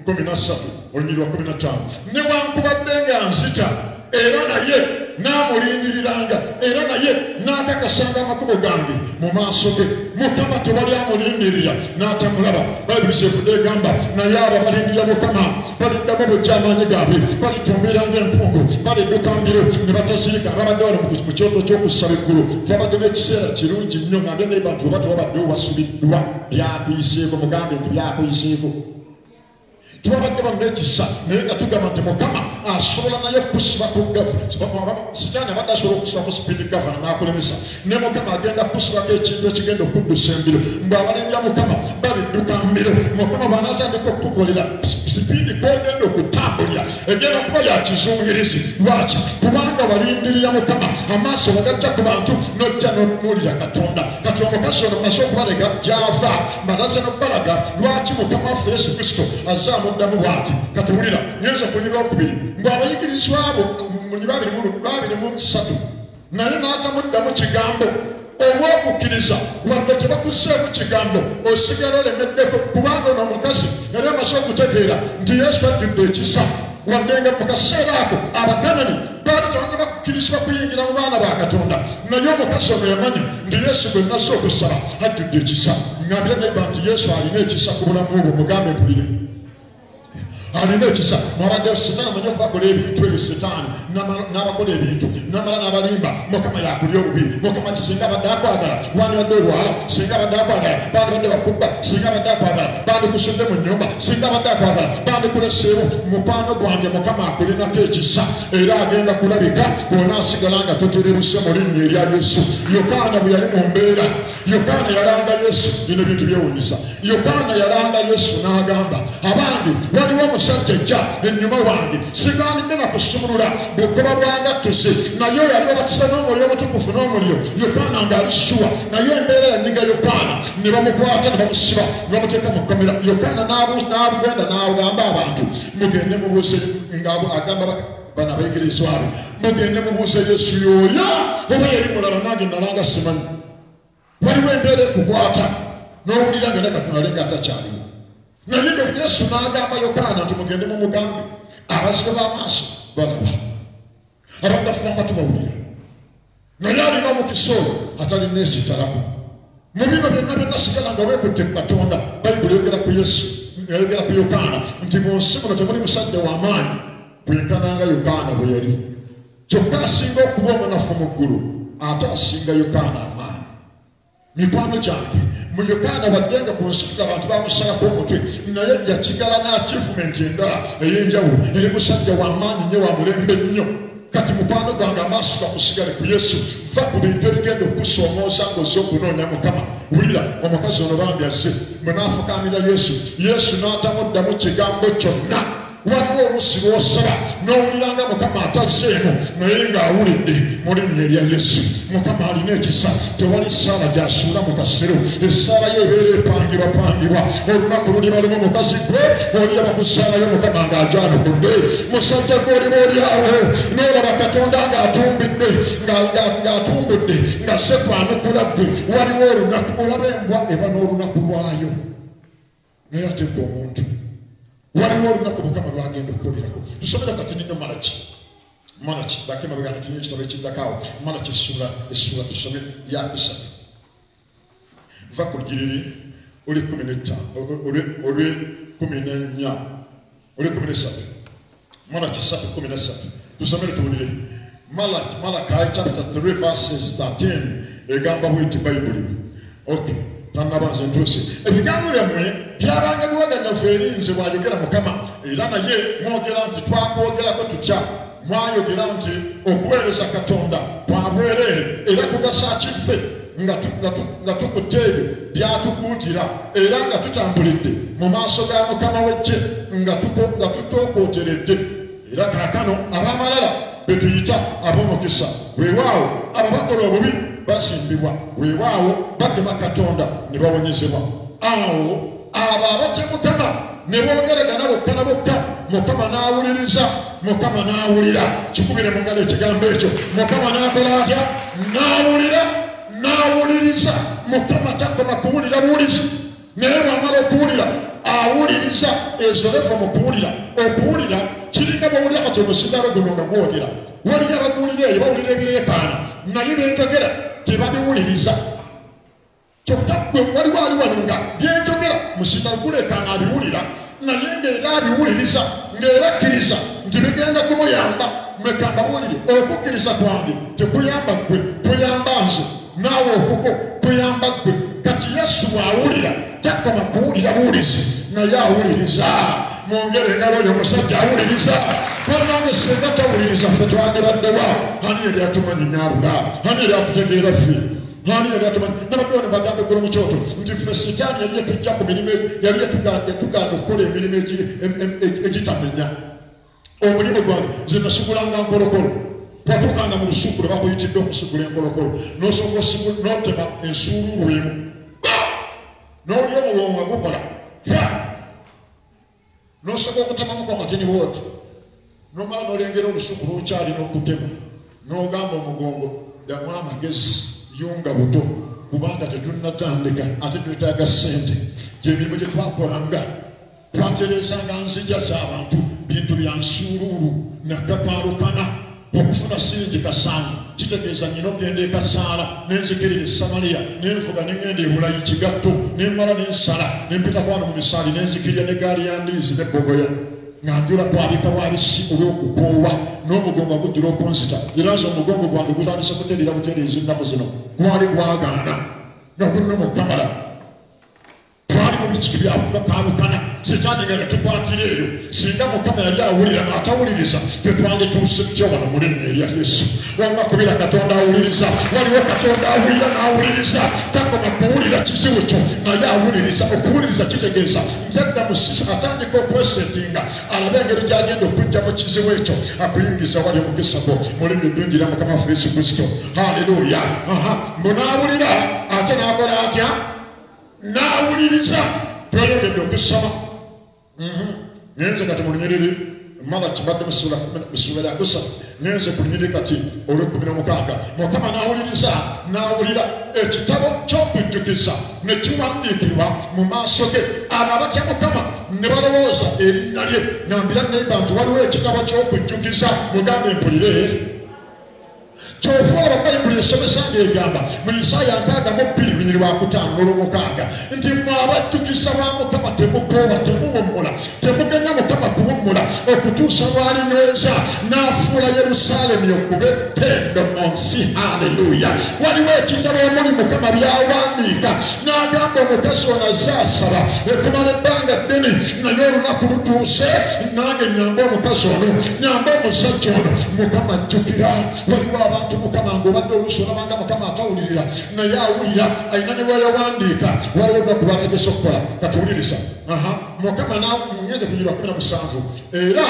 13 olunyiriri lwa 15. Newankubadde nga nzita era naye n'amulindiriranga era naye n'akakasanga amakubo gange mu maaso ge. Mukama tewali amulindirira n'atamulaba. Bayibuli kyevudde egamba naye abo abalindirira Mukama baliddamu bujjamaanyi gaabwe, balitumbira ng'empungu, balidduka mbiro ne batasiika. Ababadde wano mu kyoto ky'okusaba eggulu twabadde n'ekiseera kirungi nnyo ng'abye naye bantu oba tewabaddewo wasubiddwa byakuyiseeko. Mugambe nti byakuyiseeko. Twabadde bamu n'ekisa naye nga tugamba nti Mukama asobola naye kusiba ku gavana. Sitaani abadde asobola okusiba ku sipiidi gavana n'akulemesa, ne Mukama agenda kusibako ekintu ekigenda okuddusa embiro. Mbwe abalindira Mukama balidduka mbiro. Mukama bw'anaatandika okukolera sipiidi kw'ogenda okutambulira egenda kuba ya kizungirizi. Lwaki? Kubanga balindirira Mukama, amaaso bagajja ku bantu n'ojja n'otunuulira Katonda. Kati omukazi ono maze okubalega gy'ava mbalaze n'okubalaga lwaki Mukama waffe Yesu Kristo azaamu ddamu bw'ati. Katuwulira nyinza kulira okubiri mbwe abayigirizwa abo mu 23 naye n'atamuddamu kigambo olw'okukkiriza wadde tebakuseemu kigambo osigala olemeddeko. Kubanga ono omukazi yali amaze okutegeera nti Yesu ajjudde ekisa, wadde nga mu kaseera ako Abakanani baali tebagenda kukkirizibwa kuyingira mu baana ba Katonda. Naye omukazi ono yamanya nti Yesu gwe naze okusaba ajjudde ekisa. Ngambira naye nti Yesu alina ekisa ku bulamu obwo. Mugambe mpulire, alina ekisa. Mwabadde Setaani amanyi okubakola ebintu ebyo. Setaani n'abakola ebintu n'amala n'abalimba. Mukama yakulya obubi. Mukama singa abadde akwagala wandibadde olwala, singa abadde akwagala bandibadde bakubba, singa abadde akwagala bandikusudde mu nnyumba, singa abadde akwagala bandikuleseewo. Mukwano gwange Mukama akulinako ekisa era agenda kulabika bw'onaasigala nga toterebuse mu linnya erya Yesu. Yokaana bwe yali mu mbeera, Yokaana yalanga Yesu. Bino bintu byewunyisa. Yokaana yalanga Yesu n'agamba abange waliwo omusajja ajja ennyuma wange sigaanidde na kusumulula bugoba bwangattuze naye oyo ali babatiza n'omwoyo omutukuvu n'omuliro. Yokaana ng'ali ssuwa naye embeera yanyiga Yokaana ne bamukwata ne bamusiba ne bamuteeka mu kkomera. Yokaana n'abugenda n'agamba abantu mugende mubuuze ng'agamba bana abayigirizwa be mugende mubuuze Yesu yoyo oba yali mulala nange nalanga simanyi waliwo embeera ekukwata n'owulira nga nekatunale atakyaliwo naye nga Yesu n'agamba Yokaana nti mugende mumugambe abazibe b'amaaso balaba abaddafuba tubawulira naye alina omukisa oyo atalina esitalako mu bino byonna sigala nga weekutte ku Katonda Bayibuli yogera ku Yesu yayogera ku Yokaana nti mu nsi muno temuli musajja w'amaanyi bwenkananga Yokaana bwe yali kyokka asinga okuba omunafu mu ggulu ate asinga Yokaana amaanyi mikwano gyange mu Yokaana waddenga ku nsi abantu bamusalako omutwe naye yakigala n'achievement endala ey'enjawulo eri musajja w'amaanyi nnyo wa mulembe nnyo kati mukwano gwange amaaso gakusigale ku Yesu va ku bintu ebigenda okusoomooza ng'ozze okunoonya Mukama wulira omukazi ono bambi azze bwe n'afukaanira Yesu n'atamuddamu kigambo kyonna waliwo oluusi lw'osaba n'owuliranga Mukama atazzeemu naye ng'awulidde mu linnya erya Yesu Mukama alina ekisa tewali ssaala gy'asuula mu kasero essaala ye ebeera epangibwapangibwa olunaku luliba lumu mukazi gwe oliraba ku ssaala yo Mukama ng'agyanukudde musajja gw'oliba olyawo n'olaba Katonda ng'atumbudde ng'atumbudde ng'azze kwanukula ggwe waliwo olunaku olaba embwa eba n'olunaku lwayo naye ate gwe omuntu waliwo olunaku Mukama lwagenda okukolerako tusomera kati ninyo Malaki bakema bagana kinyo ekitabo ekiddakaawo Malaki essula tusome yakusatu va ku lugiriri oli 15 oli 14 oli 13 Malaki 3:13 tusomere tuwulire Malachi chapter 3 verses 13 egamba bwiti Bayibuli okay tannabanze ntuuse ebigambo byammwe byabanga biwaganya erinze bwayogera Mukama era naye mwogera nti twakwogerako tutya mwayogera nti okuweereza Katonda kwa bwereere era kugasa kiffe nga tukutte ebyo byatukuutira era nga tutambulidde mu maaso ga Mukama w'eggye nga tutokooteredde era kaakano ab'amalala betuyita ab'omukisa weewaawo ababakola obubi basimbibwa weewaawo bagema Katonda ne bawonyezebwa awo abo abatya Mukama ne boogeragana bokka na bokka Mukama n'awuliriza Mukama n'awulira kikubire mu ngalo ekigambo ekyo Mukama n'akola atya n'awuliriza Mukama takoma kuwulira buwulizi naye bw'amala okuwulira awuliriza ezolefa mu kuwulira okuwulira kiringa bawulira kati omusigalo guno nga gwogera waliyo abaguwulira eyo bawulira ebireekaana naye benjogera tebabiwuliriza kyokka gwe waliwo ali wano nga byenjogera musigalo guleekaana abiwulira naye ng'era abiwuliriza ng'era akkiriza nti bigenda kumuyamba mwekanga buwulire okukkiriza kwange tekuyamba ggwe kuyamba nze naawe okuko kuyamba ggwe kati Yesu bw'awulira takoma kuwulira buwulizi naye awuliriza mwongere engalo oyo omusajja awuliriza kwanange senga tawuliriza ffe twandiraddewa ani yali atumanyi nyaabula ani yali atutegeera ffe ani yali atumanyi nabaddewa ne bagamba eggulu mu kyoto nti ffe sitaani yali yetujja ku mirimu yali yetuganda okukola emirimu egitamenya omulimu gwange nze nasugulanga nkolokolo twatuukanga mu lusuku lwe bakuyitidde okusugula enkolokolo n'otema ensuuluulu emu n'oli omuwongo nga gukola n'osobola okutemamuko akatini bwoti n'omala n'olengera olusuku lw'okyalina okutema n'ogamba omugongo ddamu amagezi yunga buto kubanga tetunnatandika ate twetaaga ssente gyemirimu gye twakolanga twaterezanga nzija z'abantu bintu bya nsuuluulu nakatwalukana okufuna siringi kasanvu kitegeeza nnyina ogenda ekasaala nenzikirira Samaliya nenvuga nengenda ebulayi kigatto nemmala nensala nempitako wano mu misaali nenzikirya negaali ya ndiizi nebbogoya nga njula kwabika bwabisi olw'okukoowa n'omugongo gujjira okunzita era nze omugongo gwange gutandise kuterera butereezi ennaku zino gwali gwagaana nga gulina mukamala twali mu biki byakukaalukana sitaani nga yatukwatira eyo singa Mukama yali awulira n'atawuliriza ffe twandituuse tutya wano mu linnya erya Yesu wamma kubira Katonda awuliriza waliwo Katonda awulira n'awuliriza takoma kuwulira kizibu kyo naye awuliriza okuwuliriza kitegeeza yadda mu sisi atandika okwesetinga alabe engeri gy'agenda okujja mu kizibu ekyo akuyingiza wali omukisa gwo mu linnya eddungi lya Mukama waffe Yesu Kristo haleluya mbu n'awulira ate n'akola atya n'awuliriza tweyongedde okusoma nyenze kati mu lunyiriri mala kibadde musula ya kusa ngenze kunyiri kati olw'ekumi mukaaga Mukama n'awulira ekitabo ky'okujjukiza ne kiwandiikirwa mu maaso ge abo abatya Mukama ne balowooza erinnya lye nambira nayimba nti waliwo ekitabo ky'okujjukiza mugambe mpulire Chofuala Bayibuli esomesa ng'egamba mu Isaaya 62:5 nti mmwe abattukisa ba Mukama temukooba temuwummula temuganya Mukama kuwummula okutuusa lw'alinyweza n'afuula Yerusaalemi okuba ettendo mu nsi. Haleluya! Waliwo ekitabo omuli Mukama by'awandiika n'agamba omukazi ono azze asaba okumala ebbanga ddene naye olunaku lutuuse nange nyamba omukazi ono nyamba omusajja ono. Mukama ajjukira waliwo abantu Mukama ng'obadde oluusi olabanga Mukama atawulirira naye awulira alina ne bweyawandiika waliwo olunaku lwategese okukola katuwuliriza. Mukama ngenze ku 17 era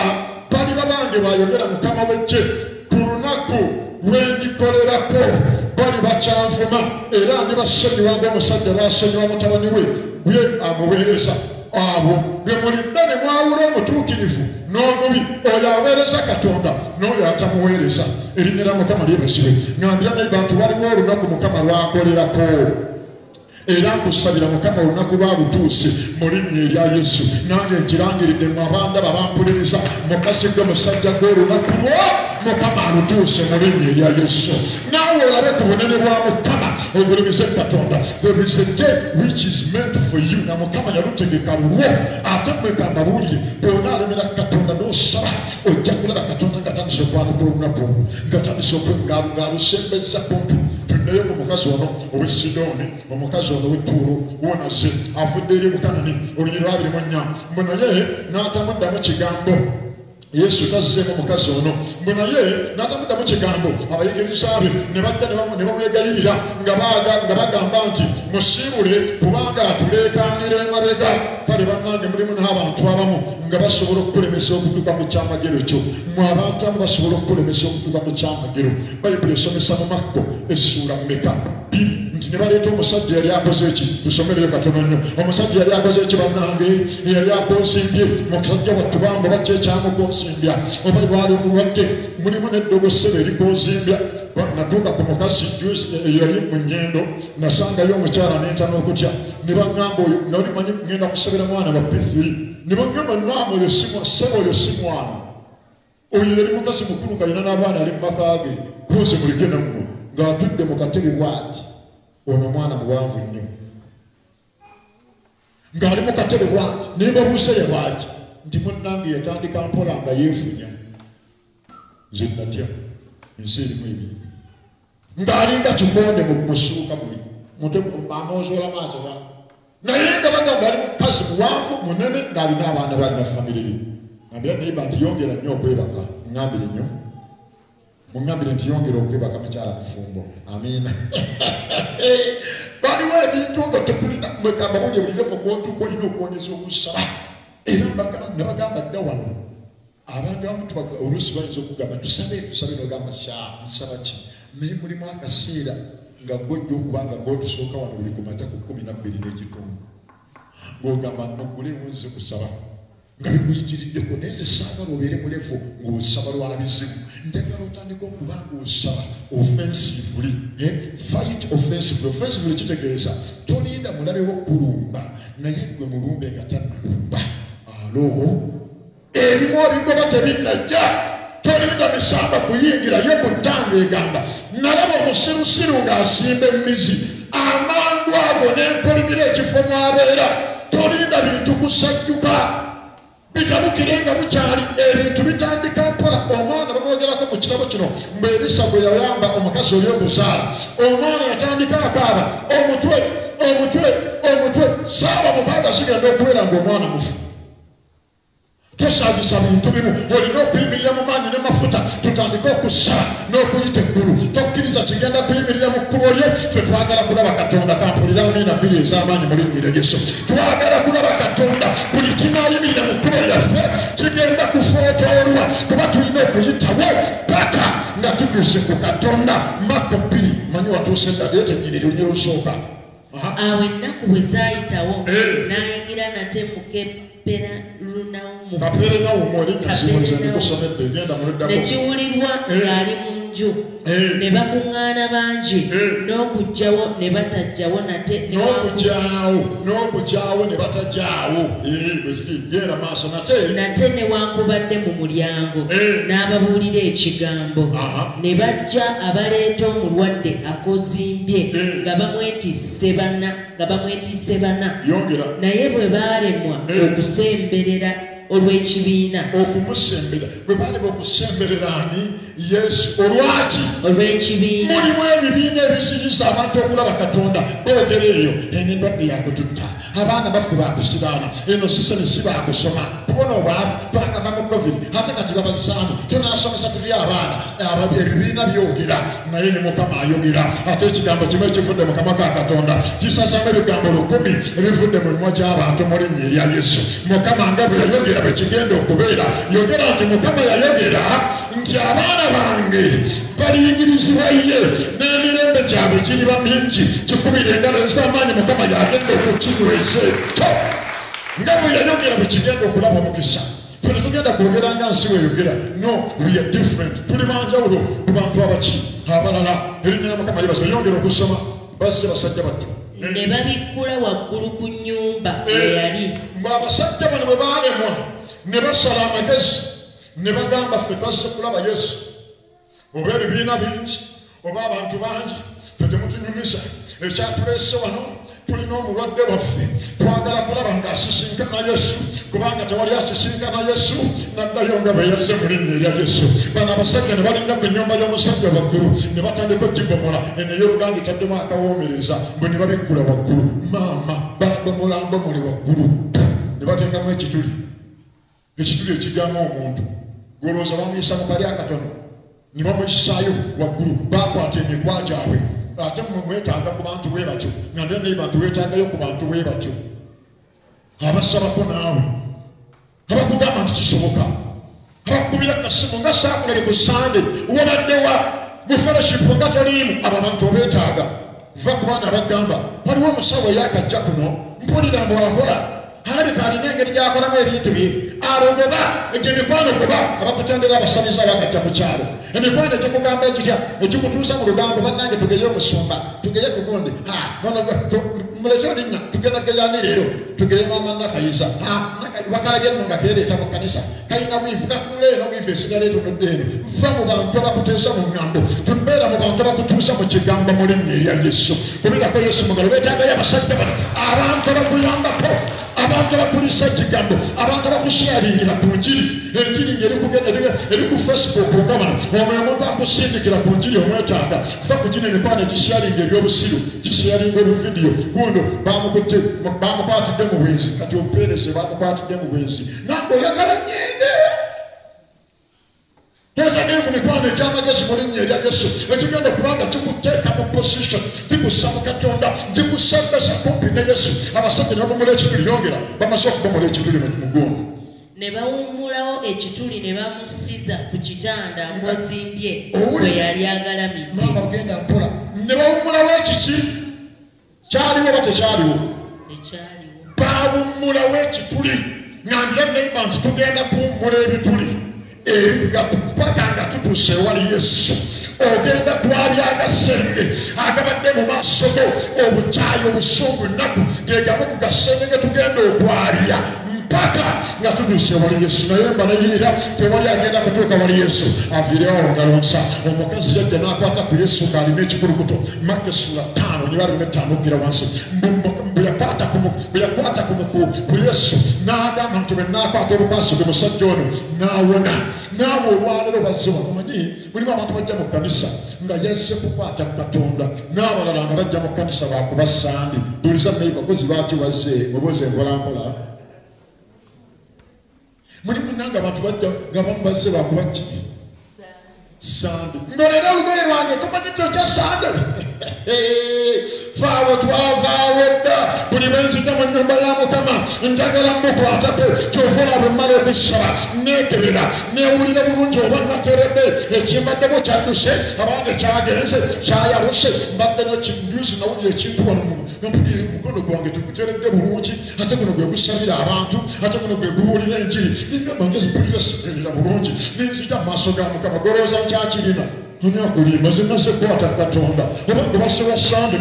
bali babange bw'ayogera Mukama w'eggye ku lunaku lw'endikolerako bali bakyanvuma era ne basonyiwa ng'omusajja bw'asonyiwa mutabani we bye amuweereza. Abo bwe mulidde ne mwawula omutuukirivu n'omubi oyo aweereza Katonda n'oyo atamuweereza. Erinnya lya Mukama lyebazibwe. Ngambira naye bantu waliwo olunaku Mukama lwakolerako era nkusabira Mukama olunaku lwalutuuse mu linnya erya Yesu. Nange nkirangiridde mu abandaba bampuliriza mukazi gwe musajja gw'olunaku lwo Mukama alutuuse mu linnya erya Yesu. Naawe olabe ku bunene bwa Mukama ogulumize Katonda. There is a day which is meant for you. Na Mukama yalutegeka lulwo ate mmekamba buulire bw'ona alemera Katonda n'osaba ojja kulaba Katonda ng'atandise okwanukula olunaku olwo ng'atandise ng'alusembeza kumpi. Naye omukazi ono ow'Esidoni omukazi ono w'Ettuulo wonaze avudde eri Bukanani olunyi 24 mbwe naye n'atamuddamu kigambo. Yesu tazzeemu omukazi ono mbwe naye n'atamuddamu kigambo. Abayigiriza be ne badda ne bamwegayirira nga bagamba nti musiibule kubanga atuleekaanira emabega. Kale bannange mulimu n'abantu abamu nga basobola okukulemesa okutuuka mu kyamagero kyo. Mmwe abantu abamu basobola okukulemesa okutuuka mu kyamagero. Bayibuli esomesa mu Makko essuula mmeka 2 nti ne baleeta omusajja yali akoze eki. Tusomereyo katono nnyo. Omusajja yali akoze eki bannange yali akonsimbye musajja wattu bambo bajja ekyamukonsimbya oba lwali omulwadde mulimu n'eddogo ssebe erikonsimbya. Natuuka ku mukazi yali mu nnyendo nasangayo omukyala neentana okutya ne baŋŋamba oyo nali manyi ŋŋenda kusabira mwana wa P3 ne baŋŋamba naama oyo ssebo oyo si mwana oyo yali mukazi mukulu nga alina n'abaana ali mu maka ge kuze muleke nammwe ng'atudde mu katebe bw'ati. Ono mwana muwanvu nnyo ng'ali mu katebe bw'ati naye babuuze ye lwaki nti munnange yatandika mpola nga yeefunya nze natya ensi erimu ebintu ng'alinga kikonde mu musuuka muli amoozola maaso ga naye nga bagamba ali mukazi muwanvu munene ng'alina abaana balina famire ye. Ngambira naye banti yongera nnyo okwebaka ŋŋambire nnyo muŋŋambire nti yongera okwebaka mukyala mufumbo. Amiina. Baliwo ebintu nga tekulina mwekamba buli ebulirefu gw'otuuka olina okwongeza okusaba era ne bagamba dda wano abantu abamu oluusi bayinza okugamba tusabe nogamba nsaba ki naye mulimu akaseera nga gwojja okubanga gwotusooka wano buli kumakya ku 12:30 ng'ogamba nogule wonze kusaba nga bikuyitiriddeko naye ze saagala obeere mulefu ng'osaba lwa bizibu. Njagala otandika okuba ng'osaba offensively. Fight offensively. Offensively kitegeeza tolinda mulabe w'okulumba naye gwe mulumbe nga tannalumba. Alo ebimu obigoba tebinnajja tolinda misamba kuyingirayo mu ttanga egamba nalaba omusirusiru ng'asimba emmizi amangu ago n'enkolimira ekifo mwabeera. Tolinda bintu kusajjuka bitabukire nga bukyali ebintu bitandika mpola. Omwana bamwogerako mu kirabo kino mbu Erisa bwe yayamba omukazi oli okuzaala omwana yatandika akaaba omutwe saaba 6 zigenda okubeera ng'omwana mufu. Tosaagisa bintu bimu olina okuyimirira mu maanyi n'amafuta tutandike okusaba n'okuyita eggulu. Tokkiriza kigenda kuyimirira mu kkubo lyo. Ffe twagala kulaba Katonda. Kampulira amiina 2 ez'amaanyi mu linnya lya Yesu. Twagala kulaba Katonda. Buli kinaayimirira mu kkubo lyaffe kigenda kufootoolwa kuba tulina okuyitawo paka nga tutuuse ku Katonda. Makko 2 manyi watuuse ddala etennyiriro lye lusooka. Awo ennaku bwe zaayitawo n'ayingira nate mu Kaperunawumu kapere nawo mwoli nyazimuze nikusomedde genda muliddako nekiwulirwa ng'ali mu nju ne bakuŋŋaana bangi n'okugyawo ne batajjawo nate n'okugyawo ne batajjawo bwekiri genda maaso nate newankubadde mu mulyango n'ababuulira ekigambo ne bajja abaleeta omulwadde akozimbye nga bamwetisse bana naye bwe baalemwa okusemberera olw'ekibiina okumusembera bwe baalema okusemberera ani Yesu olwaki olw'ekibiina mulimu ebibiina ebisiriza abantu okulaba Katonda boogera eyo endwadde yakututta abaana baffe bakusiraana eno sisoni si bakusoma tubona obwavu twakava mu covid ate kati babazaamu tunasomesa tuli abaana ebibiina byogera naye ne Mukama ayogera ate ekigambo kimu ekivudde mu kamwa ka Katonda kisasama ebigambo 10 ebivudde mu mimwa gy'abantu mu linnya erya Yesu. Mukama nga bwe yayogera bwe kigenda okubeera yogera nti Mukama yayogera nti abaana bange baliyingirizibwa ye n'emirembe gyabwe giriba mingi kikubira engalo ez'amaanyi Mukama yagenda okukinyweza ekyo nga bwe yayogera bwe kigenda okulaba omukisa. Ffe tugenda kwogera nga nsi weyogera no we are different tuli banjawulo ku bantu abaki abalala erinnya lya Mukama libazibwe yongera okusoma bazze basajja batto ne babikkula waggulu ku nnyumba we yali abasajja bano bwe baalemwa ne basala amagezi ne bagamba ffe twazze kulaba Yesu oba ebibiina bingi oba abantu bangi ffe temutunyumisa ekyatuleese wano tulina omulwadde waffe twagala kulaba ng'asisinkana Yesu kubanga tewali asisinkana Yesu naddayo nga bwe yazze mu linnya erya Yesu. Bano abasajja ne balinda ku nnyumba y'omusajja waggulu ne batandika ogibomola eneyo oluganda etaddemu akawoomereza bwe ne babikkula waggulu maama babomolambo waggulu ne bateekamu ekituli ekigama omuntu golowooza bamuyisa mu kali akatono ne bamukisaayo waggulu bakwata emikwa gyabwe ate mwetaaga ku bantu bwe batyo nande naye bantu weetaagayo ku bantu bwe batyo abasabako naawe abakugamba nti kisoboka abakubira kasimu nga saakulere ku sande wabaddewa mu fellowship nga toliimu abo abantu obeetaaga va ku baana abagamba waliwo omusawo eyakajja kuno mpulira mbu akola alabika alina engeri gyakolamu ebintu bye alogoba egyo emikwano goba abakutendera abasamiza abakajja ku kyalo emikwano egikugamba egitya egikutuusa mu lugambo bannange tugeye omusumba tugeye ku gundi muleke olinnya tugenda geyani leero tugeye maama Nakayiza bakalage nno nga keereeta mu kanisa kalina bwivu kakuleeno bwivu esigala etunudde eno va mu bantu abakuteesa mu ŋŋambo tubeera mu bantu abakutuusa mu kigambo mu linnya erya Yesu kubirako Yesu mugalo beetaagayo abasajja bano abantu abakuyambako abantu abakulisa ekigambo abantu abakusharingira ku njiri enjiri eri ku Facebook nga bano omwe omuntu akusindikira ku njiri omwetaaga fa ku gino emikwano egisharinga ebyobusiru gisharinga oluvidiyo guno bamukwatidde mu bwenzi kati omupeereze bamukwatidde mu bwenzi nange oyagala nyende tozagayo ku mikwano egy'amagezi mu linnya erya Yesu ekigenda okubanga kikuteeka mu position kikussa mu Katonda kikusembesa kumpi ne Yesu. Abasajja ne babomola ekituli yongera bamaze okubomola ekituli mu mugongo ne bawummulawo ekituli ne bamusiza ku kitanda ng'ozimbye bwe yali agalamidde. Maama genda mpola ne bawummulawo ekiki kyaliwo oba tekyaliwo bawummulawo ekituli ngambira nayimba nti tugenda kuwummula ebituli paka nga tutuuse ewali Yesu ogenda twali agasenge agabadde mu maaso go obukyayi obusungu nnaku gegamu ku gasenge ge tugenda okwalya mpaka nga tutuuse ewali Yesu naye mbalayiira tewali agenda kutuuka wali Yesu aviirewo ngalo nsa. Omukazi yajja n'akwata ku Yesu ng'alina ekikulukuto Marko essula 5 nibali 5 okgira wansi bwe yakwata ku Yesu n'agamba nti bwe naakwata obumaaso ge musajja ono n'awona. Naawe olwaleero bazze wamanyi mulimu abantu bajja mu kkanisa nga yazze kukwata ku Katonda n'abalala nga bajja mu kkanisa bakuba sandi buuliza naye bakozi baaki wazze oboze mpolampola mulimu nanga abantu bajja nga bamu bazze bakuba ki sande ngolera olugoye lwange tomanyi kyokya sande faawe twavaawo dda buli bwenzija mu nnyumba ya Mukama njagala mukwatako kyovula bwemmala okusaba neekebera neewulira bulungi oba nateredde ekimbaddemu kyadduse abange kyagenze kyayaluse mbadde njuzi nawulira ekintu wano mukono gwange teguteredde bulungi ate guno gwe gusabira abantu ate guno gwe gubuulira enjiri ningamba ngezi mpulira siperera bulungi ninzija mu maaso ga Mukama golowooza nkyakirina onyakulimba zenazze kukwata Katonda oba gwe basoba sande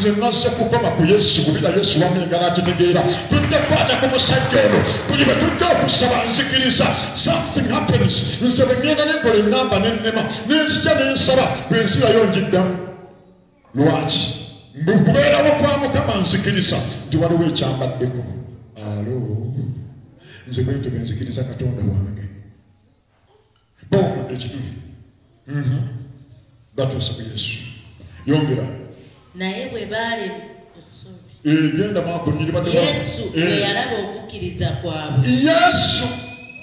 zenazze kukoma ku Yesu kubira Yesu wamengala akitegeera tujja kukwata ku musajja ono buli bwe tujja okusaba nzikiriza something happens nze bwe ngenda nekola ennamba nennema nenzija nensaba bwe nzirayo njiddamu lwaki mbukubeerawo kwa Mukama nzikiriza nti waliwo ekyambaddeko alo nze bwentyo bwe nzikiriza Katonda wange bomudde kituli batuuse ku Yesu yongera naye bwe baali genda makunyiri badde Yesu bwe yalaba okukkiriza kwabwe Yesu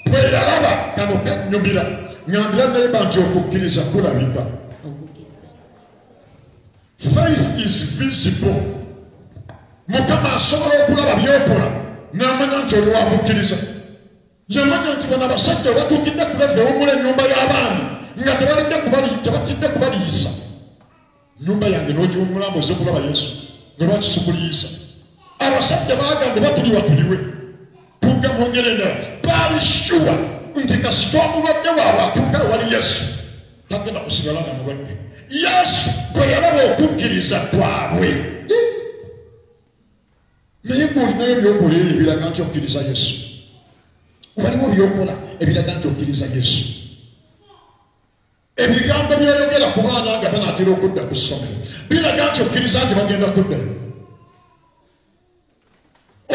bwe yalaba kano kannyumira ngambira nayeba nti okukkiriza kulabika faith is visible Mukama asobola okulaba byokola n'amanya nti oli wakukkiriza yamanya nti bano abasajja batuukidde ku leve ewummula ennyumba y'abaami nga tebatidde kubaliisa nyumba yange n'ogiwummulamu ozze kulaba Yesu nga lwaki sikuliyisa abasajja baagambye batuli watuliwe tugga mu ngeri endala baali shuwa nti kasita omulwadde waabwe atuuka ewali Yesu tagenda kusigala nga mulwadde Yesu bwe yalaba okukkiriza kwabwe naye ng'olinayo byokola eyo ebiraga nti okkiriza Yesu waliwo byokola ebiraga nti okkiriza Yesu ebigambo byayogera ku baana nga banaatera okudda ku ssomero biraga nti okkiriza nti bagenda kuddayo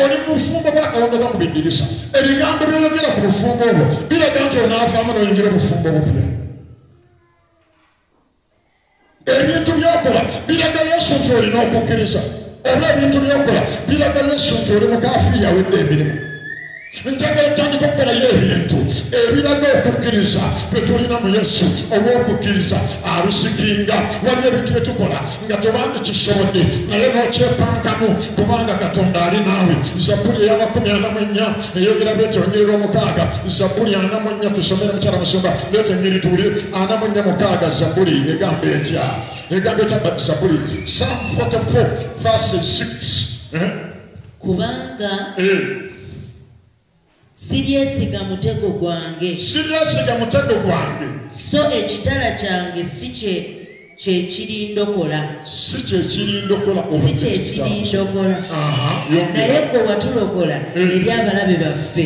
oli mu bufumbo bw'akawondo bakubiddirisa ebigambo byayogera ku bufumbo obwo biraga nti onaavaamu n'oyingira obufumbo bupya ebintu byokola biraga Yesu nti olina okukkiriza oba ebintu byokola biraga Yesu nti oli mukafiiri awedde emirimu njagala otandika okukolayo ebintu ebiraga okukkiriza bwe tulina mu Yesu oba okukkiriza alusikinga waliwo ebintu bye tukola nga tebandi kisobodde naye n'okyepangamu kubanga Katonda ali naawe Zabbuli eya 44 eyogera bwetyo ennyiriri 6 Zabbuli 44 tusomere mukyala musumba leeta ennyiriri tuwulire 44 Zabbuli egamba etya egamba etya Zabbuli Psalm 44 verse 6 kubanga siryesiga mutego gwange so ekitala kyange si kyekirindokola naye gwe watulokola eri abalabe baffe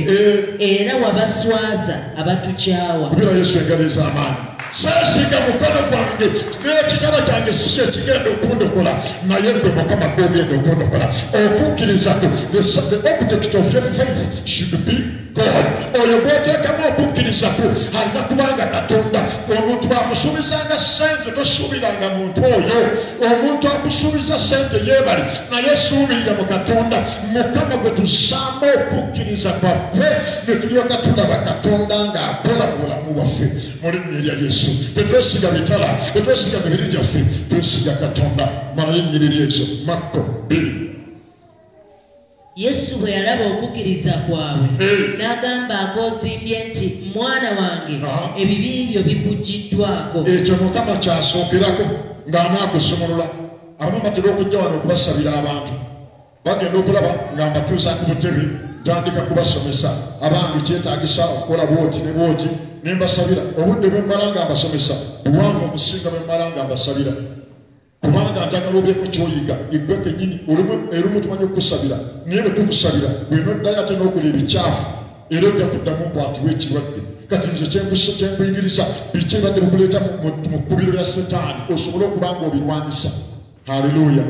era wabaswaza abatukyawa kubira Yesu engalo ez'amaanyi seesiga mukono gwange n'ekitala kyange si kyekigenda okundokola naye gwe Mukama gw'ogenda okundokola okukkiriza the object of your faith should be God oyo gw'oteekamu okukkirizaku alina kubanga Katonda omuntu amusuubizanga ssente tosuubiranga muntu oyo omuntu akusuubiza ssente yeebali naye suubirira mu Katonda Mukama gwe tussaamu okukkiriza kwaffe ne tulyoka tulaba Katonda ng'akola mu bulamu bwaffe mu linnya erya Yesu tetwesiga bitala tetwesiga mibiri gyaffe twesiga Katonda malayo ennyiriri ezo Makko 2 Yesu bwe yalaba okukkiriza kwabwe n'agamba akoozimbye nti mwana wange ebibi byo bikuggiddwako ekyo Mukama kyasookerako ng'anaakusumulula abamu batera okujja wano okubasabira abantu bagenda okulaba nga mbatuuza ku butebe ntandika kubasomesa abange kyetaagisa okukola bwoti ne bwoti ne mbasabira obudde bwe mmala nga mbasomesa buwanvu omusinga bwe mmala nga mbasabira kubanga njagala obyeko kyoyiga igwe kennyini erimu tumanyi okukusabira naye bwe tukusabira bwenoddayo ate n'okola ebikyafu era ojja kuddamu nkwatibwa ekirwadde kati nze kyenkuyigiriza biki ebadde bikuleeta mu kkubiro lya Setaani osobole okuba nga obirwanyisa haleluya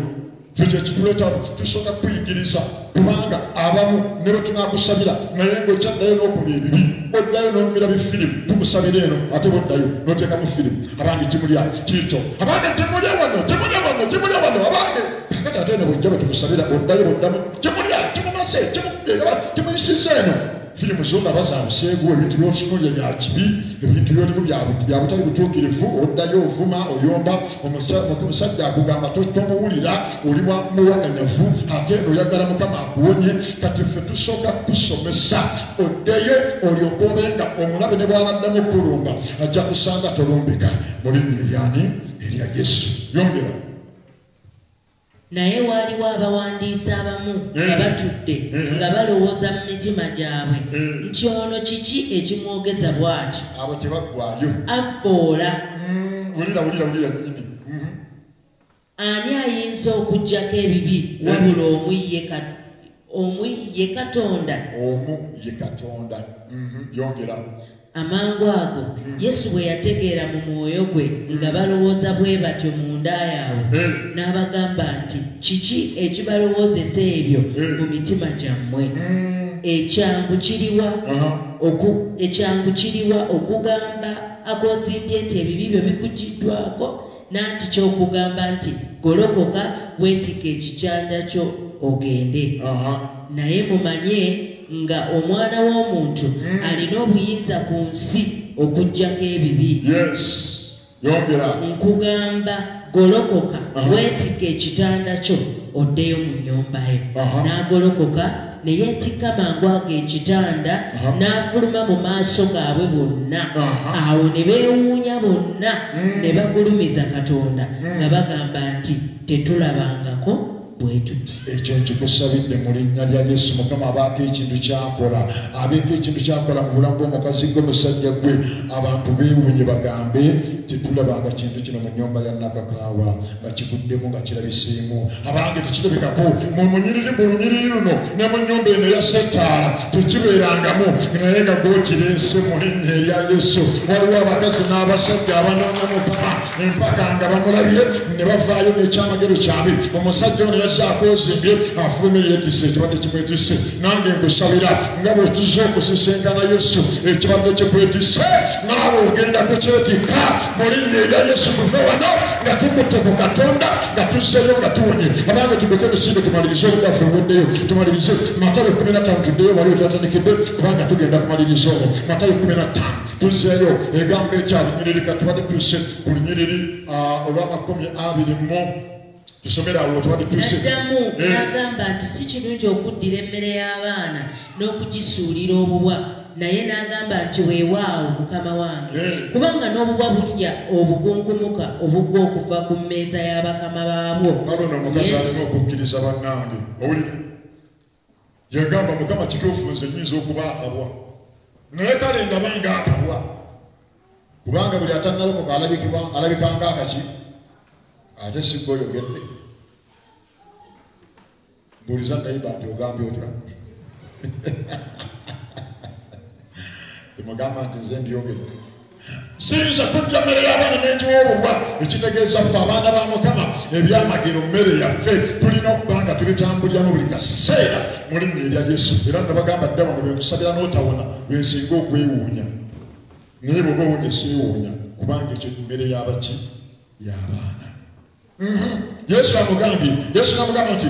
ffe kyekituleeta tusooka kuyigiriza kubanga abamu ne bwe tunaakusabira naye ng'okyaddayo n'okola ebibi oddayo n'olumira bifirimu tukusabira eno ate boddayo n'oteekamu firimu abange kimulya kiito abange kimulya wano abange kati ate eno bwojja bwe tukusabira oddayo boddamu kimulya kimumaze kimuyisiza eno firimu zonna bazabuseegu ebintu by'otunuulya bya kibi ebintu byolimu bya butali butuukirivu oddayo ovuma oyomba omusajja akugamba tomuwulira oli muwaganyavu ate oyagala mukama akuwonye kati ffe tusooka kusomesa oddeyo olyoke obenga omulabe ne bw'anaddamu okulumba ajja kusanga tolumbika mu linnya eryani erya Yesu. Yongera. Naye waaliwo abawandiisi abamu nga batudde nga balowooza mu mitima gyabwe nti ono kiki ekimwogeza bw'atyo. Abo tebaggwaayo. Avvoola. Wulira nnyini. Ani ayinza okuggyako ebibi wabula omu ye Katonda? Omu ye Katonda. Yongera. Amangu ago Yesu bwe yategeera mu mwoyo gwe nga balowooza bwe batyo munda yaabwe n'abagamba nti kiki ekibalowoozesa ebyo mu mitima gyammwe? Ekyangu kiriwa okugamba akozimbye nti ebibi byo bikugiddwako, nanti ky'okugamba nti golokoka weetike ekikyanda kyo ogende. Naye mumanye nga omwana w'omuntu alina obuyinza ku nsi okuggyako ebibi. Yes. Yongera. Nkugamba golokoka weetike ekitanda kyo oddeyo mu nnyumba ye. N'agolokoka ne yeetikka mangu ago ekitanda n'afuluma mu maaso gaabwe bonna. Awo ne beewuunya bonna ne bagulumiza Katonda nga bagamba nti tetulabangako bwe tuti. Ekyo nkikusabidde mu linnya lya Yesu. Mukama abaako ekintu kyakola, abeeko ekintu kyakola mu bulamu bw'omukazi gwe musajja gwe, abantu beewuunye bagambe tetulabanga kintu kino mu nnyumba ya Nakakaawa nga kiguddemu nga kirabiseemu. Abange tekirabikako mu lunyiriri luno ne mu nnyumba eno ya Setaala tekibeerangamu, naye nga gw'okireese mu linnya erya Yesu. Waliwo abakazi n'abasajja abanoonya Mukama empaka nga bamulabye ne bavaayo n'ekyamagero kyabwe. Omusajja ono yazaakozimbye afulumye yeetisse ekibadde kimwetisse. Nange ngusabira nga bwe tuzze okusisenkana Yesu ekibadde kikwetisse, naawe ogenda kukyetikka mu linnya erya Yesu. Tuve wano nga tumutte ku Katonda nga tuzzeyo nga tuwonye. Abange tuddeko emisinde tumalirize obudaffe obuddeyo, tumalirize Matayo 15 tuddeyo wali twatandikidde kubanga tugenda kumaliriza olwo. Matayo 15 tuzzeeyo egamba ekyalunyiriri katubadde tusse ku lunyiriri olw'amakumi 20 tusomera awo tubadde tusse. N'addamu n'agamba nti si kirungi okuddira emmere y'abaana n'okugisuulira obubwa, naye n'agamba nti weewaawo Mukama wange, kubanga n'obubwa bulya obugungumuka obugwa okuva ku mmeeza y'abakama baabwo. Kale ono omukazi alina okukkiriza bannange. Owulira yagamba Mukama kituufu nze nnyinza okuba akabwa, naye kale ndaba nga akabwa, kubanga buli atannalokoka alabika nga akaki. Ate si gwe oyogedde. Mbuuliza nayiba nti ogambye otya? Temugamba nti nze mbiyogedde. Siyinza kudda mmere y'abaana n'enjiwa obubwa, ekitegeeza ffe abaana ba Mukama ebyamagero mmere yaffe tulina okuba nga tubitambuliramu buli kaseera mu linnya erya Yesu. Era nabagamba dda wano bwe nkusabira n'otawona lwensinga okwewuunya, naye bw'oba owonye seewuunya kubanga ekyo mmere y'abaki y'abaana. Yesu amugambye, Yesu n'amugamba nti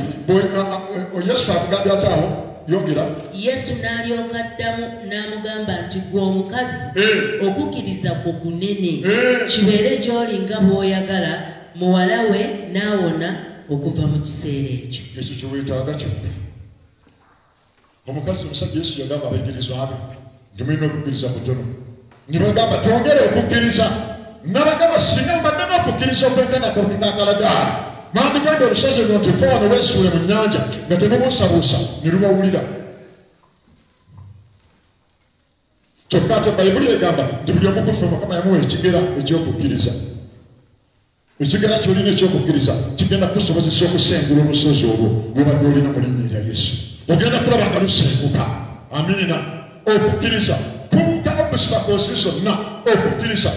Yesu amugambye ate awo. Yongera. Yesu n'alyoka addamu n'amugamba nti gwe omukazi okukkiriza kwo kunene, kibeere gy'oli nga bw'oyagala, muwala we n'awona okuva mu kiseera ekyo. Ekyo kiweetaaga kyokka. Omukazi omusajja Yesu yagamba abayigirizwa be nti mulina okukkiriza kutono. Ne bagamba twongere okukkiriza. N'abagamba singa mbadde n'okukkiriza okwenkana akabuki ka Kaladaali, mwandikanda olusozi luno nti ffe wano weesuule mu nnyanja nga temubuusabuusa ne lubawulira. Kyokka ate Bayibuli egamba nti buli omu ku ffe Mukama yamuwa ekigera eky'okukkiriza. Ekigera ky'olina eky'okukkiriza kigenda kukusobozesa okusengula olusozi olwo lw'obadde olina mu linnya erya Yesu. Ogenda kulaba nga lusenguka. Amiina. Okukkiriza kubuka obusitakosi zonna. Okukkiriza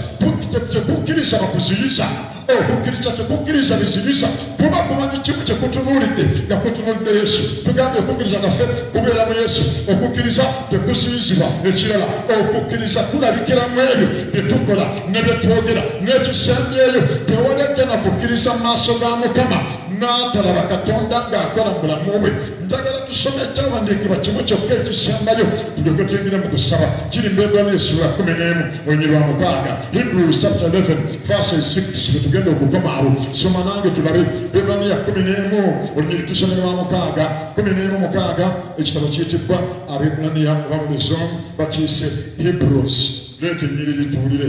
tekukkiriza bakuziyiza. Okukkiriza tekukkiriza biziyiza. Kuba kumanyi kimu kyekutunuulidde nga kutunuulidde Yesu. Tugambye okukkiriza gaffe kubeera mu Yesu. Okukkiriza tekuziyizibwa. Ekirala okukkiriza kulabikira mu ebyo bye tukola ne bye twogera n'ekisembyeyo. Tewalajja na kukkiriza mu maaso ga Mukama n'atalaba Katonda ng'akola mu bulamu bwe. Njagala tusome ekyawandiikibwa kimu kyokka ekisembayo tulyoke tuyingire mu kusaba kiri mu Ebbulaniya essula 11 olunyiri lwa 6 Hebrews chapter 11 verses 6 betugenda okukoma awo soma nange tulabe Ebbulaniya 11 olunyiri tusome lwa 6 11:6 ekitabo kiyitibwa Abebbulaniya oba mu Luzungu bakiyise Hebrews leeta ennyiri lituwulire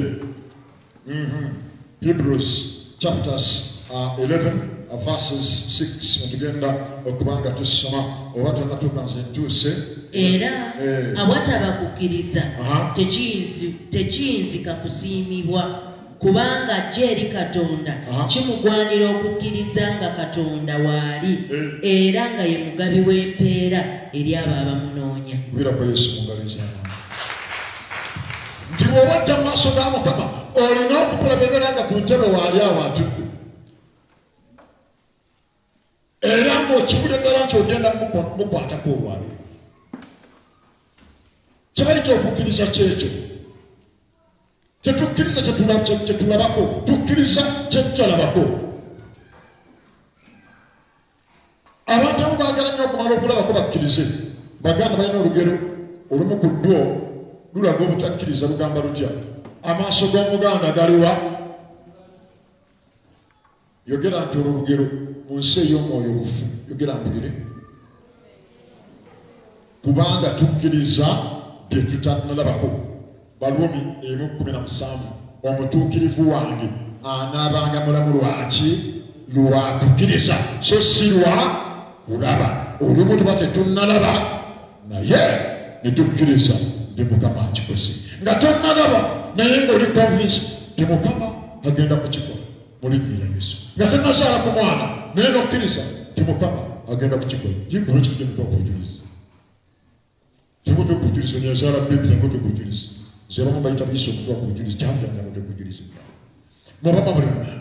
Hebrews chapters 11 verses 6 tugenda okubanga tusoma oba tonnatuuka nze ntuuse era awataba kukkiriza tekiyinzika kusiimibwa kubanga ajja eri Katonda kimugwanira okukkiriza nga Katonda waali era nga ye mugabi w'empeera eri abo abamunoonya. Kubirako Yesu mungaliza nti bw'obadda mu maaso ga Mukama olina okukulabirira nga ku ntebe waali awo atudde era ng'okibula eddala nti ogenda mukwatako olwaleero. Kyebayita okukkiriza kyekyo tetukkiriza kyetulabako tukkiriza kyetutalabako. Abantu amu baagala nnyo okumala okulabako bakkirize. Baganda balina olugero olumu ku ddwo lulaga obutakkiriza lugamba lutya amaaso g'omuganda galiwa yogera nti olwo olugero mu nsi ey'omwoyo lufu yogera mpulire kubanga tukkiriza bye tutanalabako. Balumi 1:17 omutuukirivu wange anaabanga mulamu lwaki lwa kukkiriza so si lwa kulaba. Olumu tuba tetunnalaba naye ne tukkiriza ndi Mukama akikoze nga tonnalaba naye ng'oli convince ti Mukama agenda kukikola mu linnya lya Yesu nga tonnazaala ku mwana naye n'okkiriza ti Mukama agenda kukikola. Jingolo kigenda okubujuliza jangu tukujuliza onyazaala bebi jangu tukujuliza zebamu bayita biso okutuwa kubujuliza kyamujanja tekujuliza mwabama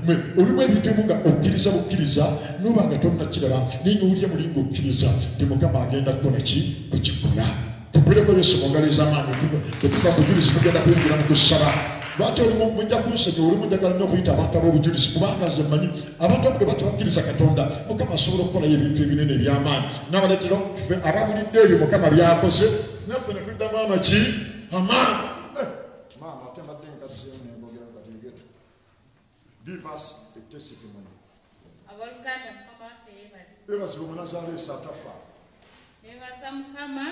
mwe olimu ebintu ebimu nga okkiriza bukkiriza noba nga tonnakiraba naye n'owulya mulinga okkiriza ti Mukama agenda kukola ki kukikola. Tupireko Yesu mungaliza amaanyi tetuva kujuliza tugenda kuyingira mu kusaba. Lwaki olimu mujja kunseka olimu njagala nnyo okuyita abantu ab'obujulizi kubanga nze mmanyi abantu abo bwe bakkiriza Katonda Mukama asobola okukolayo ebintu ebinene eby'amaanyi n'abaleetera ffe ababulidde ebyo Mukama byakoze naffe ne tuddamu amaki amaanyi. Maama ate mbadde nkatiseemu nembogera nga tegetu give us a testimony. Abaluganda Mukama waffe yeebaze. Yeebazibwe Munazaalesi atafa. Neebaza Mukama.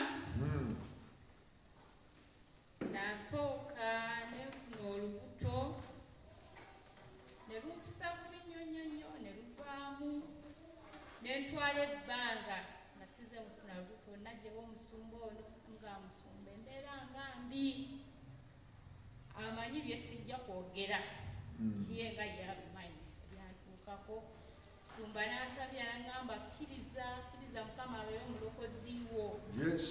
Nasooka nenfuna olubuto ne lunkusa bubi nnyo ne luvaamu ne ntwala ebbanga nasize mufuna lubuto najjeba omusumba ono nga musumba embeera nga mbi amanyi bye sijja kwogera ye nga yabimanyi byantuukako. Sumba n'asabye n'aŋŋamba kkiriza Mukama abeere omulokozi wo. Yes.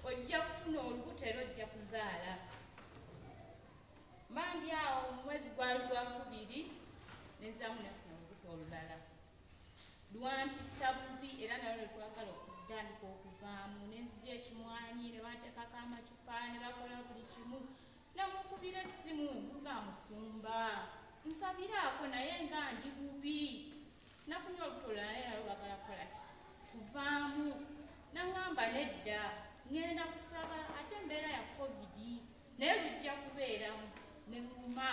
Ojja kufuna olubuto era ojja kuzaala. Mandi awo omwezi gwali gwa 2 nenzaamu nefuna olubuto olulala lwampisa bubi era nayo ne twagala okutandika okuvaamu nenzija ekimwanyi ne bateekako amacupa ne bakola buli kimu namukubira essimu nga musumba nsabiraako naye nga ndi bubi nafunye olubuto olulala naye nalwo bagala kukola ki kuvaamu. Naŋŋamba nedda ngenda kusaba ate embeera ya COVID naye lujja kubeeramu ne luma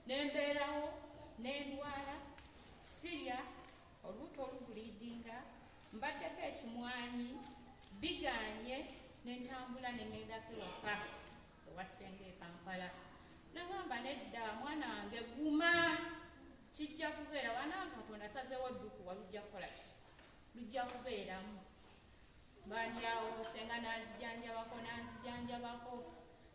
nembeerawo nendwala sirya olubuto oluguliidinga mbaddeko ekimwanyi biganye nentambula neŋŋendako ewaka ewasenge e Kampala. Naŋŋamba nedda mwana wange guma kijja kubeera wananga Katonda asazeewo dduku walujja kukola ki lujja kubeeramu. Bandyawo senga nanzijanjabako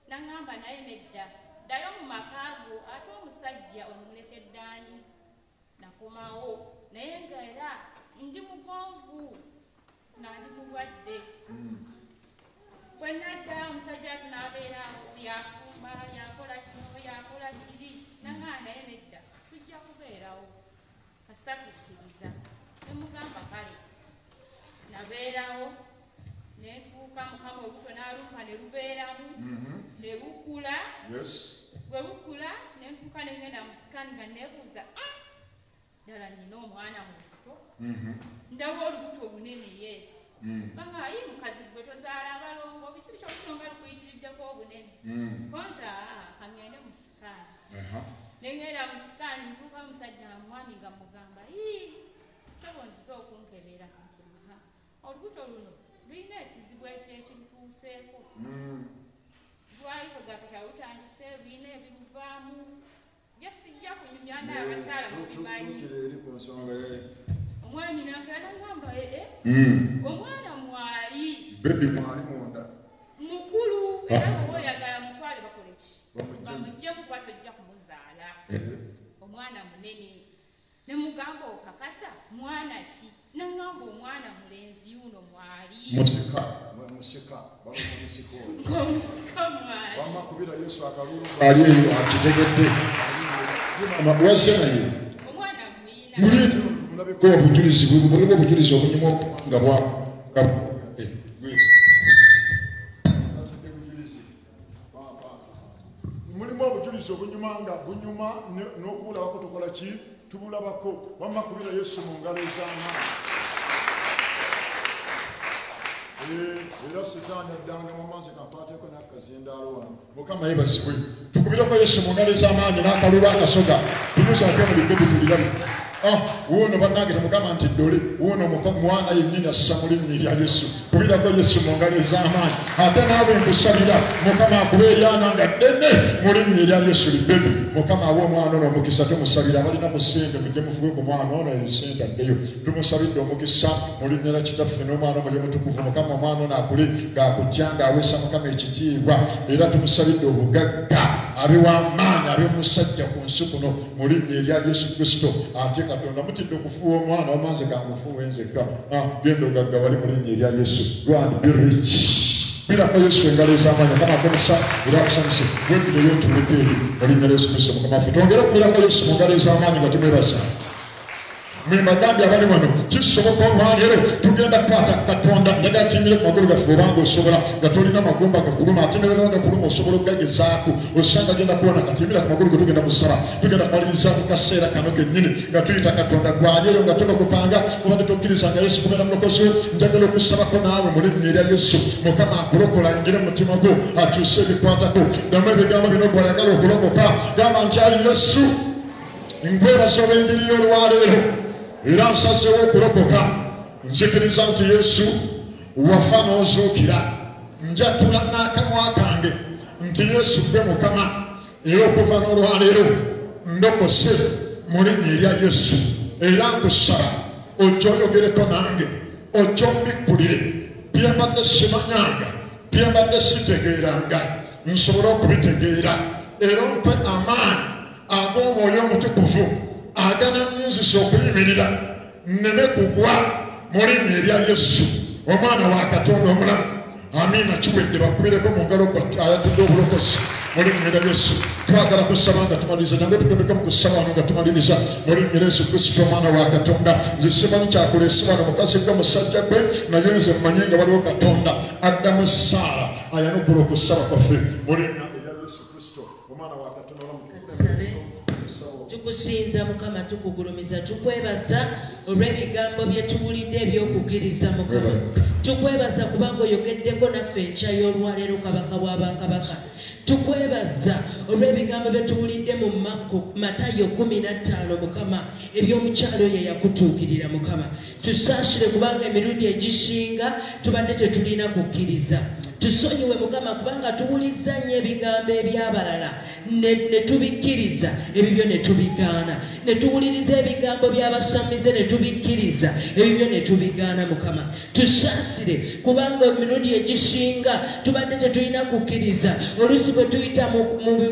naŋŋamba naye nedda ddayo mu makaago ate omusajja omulekedde ani nakomawo naye nga era ndi mugonvu nandi mulwadde. Bwe nadda omusajja ate n'abeeraawo yafumba yakola kino yakola kiri naŋŋamba naye nedda tujja kubeerawo kasita tukkiriza ne mugamba kale nabeerawo nentuuka Mukama olubuto n'alumpa ne lubeeramu ne lukula. Bwe lukula nentuuka nengenda mu sikaani nga neebuuza ddala nnina omwana mu lubuto ndaba olubuto olunene yes banga ayi mukazi gwe tozaala abalongo biki bikyokutonga lukuyitiriddeko obunene konza kangende mu sikaani nengenda mu sikaani ntuuka musajja mwami nga mugamba sebo nziza okunkebera nti olubuto luno lulina ekizibu ekyekirutuuseeko lwali kwegakata lutandise lulina ebiruvaamu byesijja kunyumya naye abakyala mubimanyi omwami nankera nagamba omwana mwali mukulu era oba oyagala mutwale bakoleki bamuggyemu kuba tojja kumuzaala omwana munene nemugamba okakasa mwana ki nangamba omwana mulenzi yuno mwali musika mwali wamakubira Yesu akalulu ali akitegedde wase naye omwana mwina ko obujulizi buli obujulizi obunyuma nga bwa mulimu obujulizi obunyuma nga bunyuma n'okubulabako tukola ki tubulabako wamakubira Yesu mu ngalo ez'amaanyi era sitaani addanga mu maaso kampaateko n'akazindaalo wano mukama yebazibwe tukubireko Yesu mu ngalo ez'amaanyi n'akalulu akasoga tumuzaako mu bigwe bituliramu wuuno bannange temugamba nti ddole wuuno mwana yennyini assa mu linnya erya Yesu kubirako Yesu mu ngalo ez'amaanyi ate naawe nkusabira mukama akuba eryana nga ddene mu linnya erya Yesu libebi mukama awa omwana ono omukisa tumusabira abalina mu ssente mujje mufuwe ku mwana ono ebisente addeyo tumusabidde omukisa mu linnya lya kitaffe n'omwana omuli mutukuvu mukama omwana ono akule ng'akujja ng'aweesa mukama ekitiibwa era tumusabidde obugagga abe w'amaanyi abe musajja ku nsi kuno mu linnya erya Yesu Kristo ate Katonda mutidde okufuuwa omwana wamanze gangufuuwe nzekka genda ogagga wali mu linnya erya Yesu Lord be rich birako Yesu engalo ez'amaanyi kama akomesa era akusanyuse webireyo ntuleke eri mu linnya lya Yesu Kristo mukama waffe twongere okubirako Yesu mu ngalo ez'amaanyi nga tumwebaza mwemagambye abali wano kisoboka olwaleero tugenda kukwata Katonda njagala tuyimire ku magulu gaffe obanga osobola nga tolina magumba gakuluma ate nebera gakuluma osobola okugagezaako osanga genda kuwona katuyimira ku magulu ge tugenda musaba tugenda kumaliriza mu kaseera kano kennyini nga tuyita Katonda gwali eyo nga tolokokanga obadde tokkiriza nga Yesu kubeera mulokozi we njagala okusabako naawe mu linnya erya Yesu mukama akulokola ayingire mu mutima gwo akyuse ebikwatako ddamu ebigambo bino bw'ayagala okulokoka gamba nti ayi Yesu nkwebaza olw'enjiri y'olwaleero era nsazeewo okulokoka nzikiriza nti Yesu wafa n'ozuukira njatula n'akamwa kange nti Yesu gwe mukama era okuva n'olwaleero ndokose mu linnya erya Yesu era nkusaba ojja oyogereko nange ojja ombikkulire bye mbadde simanyanga bye mbadde sitegeeranga nsobole okubitegeera era ompe amaanyi ag'omwoyo omutukuvu agananyinzisa okuyimirira nneme kugwa mu linnya erya Yesu omwana wa Katonda omulamu amiina kiwedde bakubireko mu ngalo ayatudde obulokozi mu linnya erya Yesu twagala kusaba nga tumaliriza nange tugemeka mu kusaba wano nga tumaliriza mu linnya erya Yesu Kristo omwana wa Katonda nze simanyi kyakuleese wano mukazi gwe musajja gwe naye nze mmanyi nga waliwo Katonda addamu essaala ayanukula okusaba kwaffe mu linnya erya Yesu Kristo omwana wa Katonda olamu tukusinza mukama tukugulumiza tukwebaza olw'ebigambo bye tuwulidde eby'okukkiriza mukama tukwebaza kubanga oyogeddeko naffe enkya y'olwaleero kabaka bw'abakabaka tukwebaza olw'ebigambo bye tuwulidde mu Matayo 15 mukama eby'omukyalo oyo yakutuukirira mukama tusaasire kubanga emirundi egisinga tubadde tetulina kukkiriza tusonyiwe mukama kubanga tuwuliza nnyo ebigambo eby'abalala ne tubikkiriza ebibyo ne tubigaana ne tuwuliriza ebigambo by'abasamize ne tubikkiriza ebibyo ne tubigaana mukama tusaasire kubanga emirundi egisinga tubadde tetulina kukkiriza oluusi bwe tuyita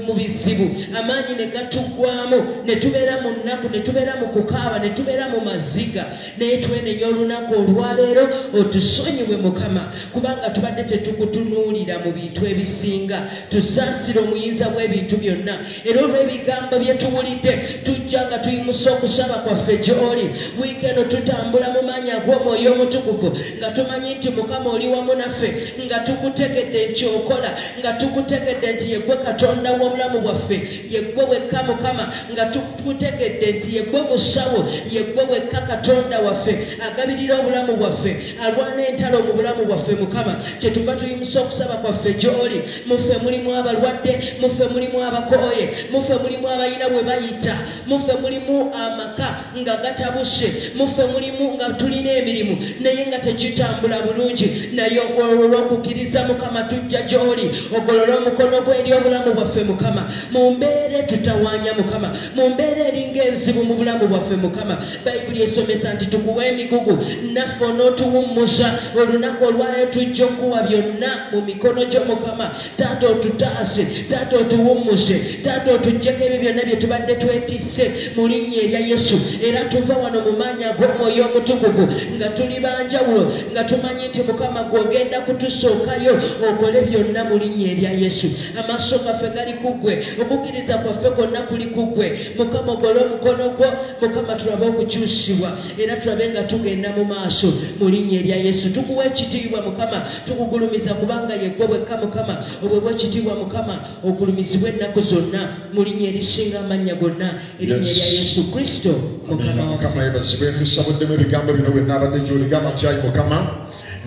mu bizibu amaanyi ne gatuggwamu ne tubeera mu nnaku ne tubeera mu kukaaba ne tubeera mu maziga naye twenenya olunaku olwaleero otusonyiwe mukama kubanga tubadde tetukutunuulira mu bintu ebisinga tusaasire omuyinza bw'ebintu byonna era olw'ebigambo bye tuwulidde tujja nga tuyimusa okusaba kwaffe gy'oli wiiki eno tutambula mu maanyi ag'omwoyo omutukuvu nga tumanyi tumanyi nti Mukama oli wamu naffe, nga tukutegedde nti okola, nga tukutegedde nti yegwe Katonda w'obulamu bwaffe, yegwe wekka Mukama, nga tukutegedde nti yegwe musawo, yegwe wekka Katonda waffe agabirira obulamu bwaffe, alwana entalo mu bulamu bwaffe Mukama. Kyetuva tuyimusa okusaba kwaffe gy'oli. Muffe mulimu abalwadde, muffe mulimu abakooye, muffe mulimu abalina bwe bayita, muffe mulimu amaka nga gatabuse, muffe mulimu nga tulina emirimu naye nga tekitambula bulungi, naye olw'okukkiriza Mukama tujja gy'oli, ogolole omukono gwe eri obulamu bwaffe Mukama. Mu mbeera tutawaanya Mukama, mu mbeera eringa enzibu mu bulamu bwaffe Mukama. Bayibuli esomesa nti tukuwa emigugu naffe onootuwummuza. Olunaku olwayo tujja okuwa byonna mu mikono gyo Mukama. Taata otutaase, Taata otuwummuze, Taata otuggyeko ebyo byonna bye tubadde twetisse mu linnya erya Yesu. Era tuva wano mu maanyi ag'Omwoyo Omutukuvu nga tuli banjawulo, nga tumanyi nti Mukama gw'ogenda kutusookayo okole byonna mu linnya erya Yesu. Amaaso gaffe gali ku ggwe, okukkiriza kwaffe kwonna kuli ku ggwe Mukama. Ogole omukono gwo Mukama, tulabe okukyusibwa era tulabe nga tugenda mu maaso mu linnya erya Yesu. Tukuwa ekitiibwa Mukama, tukugulumiza kubanga yegwe wekka Mukama. Obwebwa ekitiibwa Mukama, ogulumizibwe ennaku zonna mu linnya erisinga amannya gonna, erinnya erya Yesu Kristo Mukama waffe. Mukama yebazibwe. Tusabuddemu ebigambo bino bwe nabadde gy'oligamba kyayi Mukama,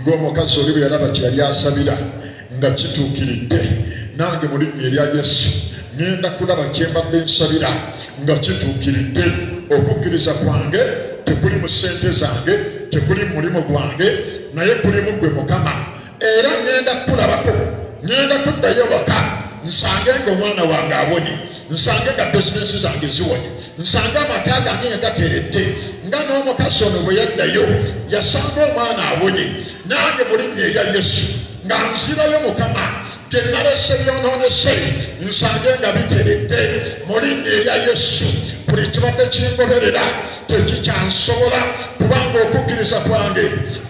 ng'omukazi oli bwe yalaba kye yali asabira nga kituukiridde. Nange mu linnya erya Yesu ngenda kulaba kye mbadde nsabira nga kituukiridde. Okukkiriza kwange tekuli mu ssente zange, tekuli mu mulimu gwange, naye kuli mu ggwe Mukama. Era ngenda kulabako, ngenda kuddayo waka nsange ng'omwana wange awonye, nsange nga bizinesi zange ziwonye, nsange amaka gange nga gateredde nga n'omukazi ono bwe yaddayo yasanga omwana awonye. Nange mu linnya erya Yesu nga nzirayo Mukama, bye nalese byonoonese nsange nga biteredde mu linnya erya Yesu. Buli kibadde kingoberera tekikyansobola kubanga okukkiriza kwange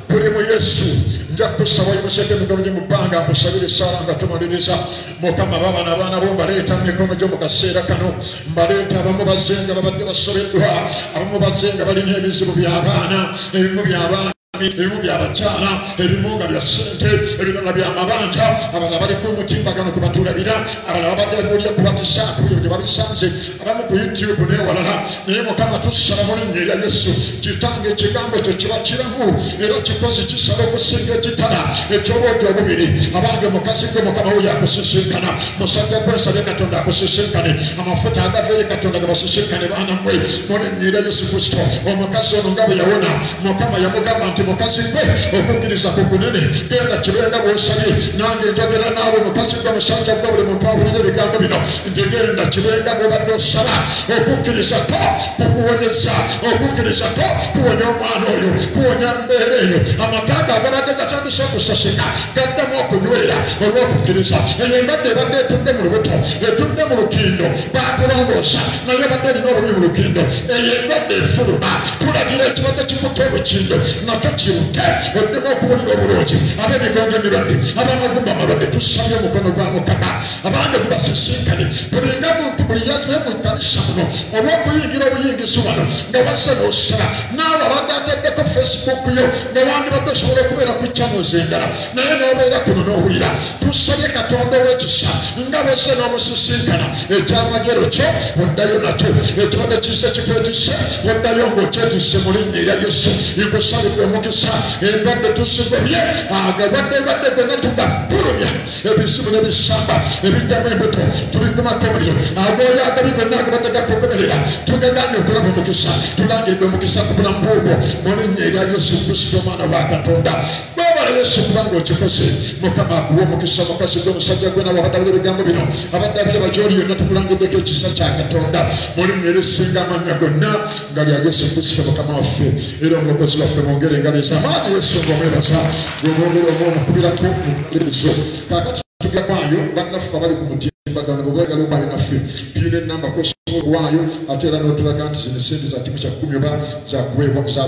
kuli mu Yesu. Nja kusaba yimuseke emigabo gye mu bbanga musabire Saala nga tumaliriza. Mukama abaana bo mbaleeta mu mikono gyo mu kaseera kano. Mbaleeta abamu bazze nga babadde basobeddwa, abamu bazze nga balina ebizibu by'abaana, ebimu by'abaana, ebimu byabakyala, ebimu nga bya ssente, ebirala by'amabanja. Abalala bali ku mutimbagano kubatulabira, abalala babadde babuulira kubatisa kubyo gye babisanze, abamu ku YouTube n'ewalala. Naye Mukama tusaba mu linnya erya Yesu, Kitange ekigambo ekyo kiba kiramu era kikozi kisala okusinga ekitala eky'obwogi obubiri. Abange mukazi gwe Mukama oyo akusisinkana, musajja gwe nsabye Katonda akusisinkane, amafuta agava eri Katonda gabasisinkane baana mmwe mu linnya erya Yesu Kristo. Omukazi ono nga bwe yawona Mukama yamugamba nti mukazi gwe okukkiriza ku kunene, genda kibenga bw'osabye. Nange njogera naawe mukazi gwe musajja gwe buli muntu awulira ebigambo bino nti genda kibenga bw'obadde osaba. Okukkiriza ko kukuwonyeza, okukkiriza ko kuwonya omwana oyo, kuwonya mbeera eyo. Amaka agabadde gatandise okusasika gaddamu okunywera olw'okukkiriza. Eyo embadde ebadde etudde mu lubuto, etudde mu lukindo, baakulongoosa naye ebadde erina obulumi mu lukindo. Eyo embadde efuluma, tulagira ekibadde kikutte olukindo nakyo kiwute, oddemu okuwulira obulungi. Ab'emigongo emirwadde, ab'amagumba amalwadde, tusabye omukono gwa Mukama abange gubasisinkane. Bulinga muntu buli yazibwe mu kkanisa muno olw'okuyingira obuyingizi wano nga wazze n'osaba. Naawe abadde ataddeko Facebook yo nga wandibadde osobola okubeera ku channels endala naye n'obeera kuno n'owulira. Tusabye Katonda ow'ekisa nga bwezze n'omusisinkana, ekyamagero kyo oddayo nakyo, ekibadde kizze kikwetisse oddayo ng'okyetisse mu linnya erya Yesu. Nkusabidde omukisa endwadde tuzigobye, agalwadde ebadde gonna tugabbulumya, ebizibu n'ebisamba ebijjamu embuto tubikumako omuliro. Agooyo agabi gonna agabadde gakugoberera tugaganye okulaba omukisa. Tulangiridde omukisa ku bulamu bwobwo mu linnya erya Yesu Kristo omwana wa Katonda. Bw'obala Yesu kubanga okikoze, Mukama akuwa omukisa. Mukazi gwe musajja gwe nawe abadde abulira ebigambo bino, abadde abiraba gy'oli yonna tukulangiddeko ekisa kya Katonda mu linnya erisinga amannya gonna nga lya Yesu Kristo Mukama waffe era omulokozi waffe. Mwongere engalo ez'amaanyi Yesu ng'omwebaza gw'obwongere omukubirako mulezo. Kaakati tugira kwayo bannaffe abali ku mutimbagano bwebwegala omwayo naffe tuyina ennamba kosobola waayo ate era n'otulaga nti zino sente za kimu kya 10 oba zakwebaza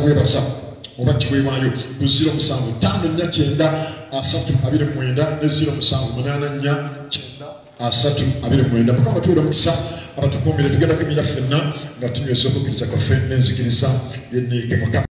bwebaza oba kiweebwayo ku 0754 329 ne 0784 329. Mukama tuwera omukisa abatukuumire tugenda kunyira ffenna nga tunywesa okukkiriza kwaffe n'enzikiriza y'enneege Mukama.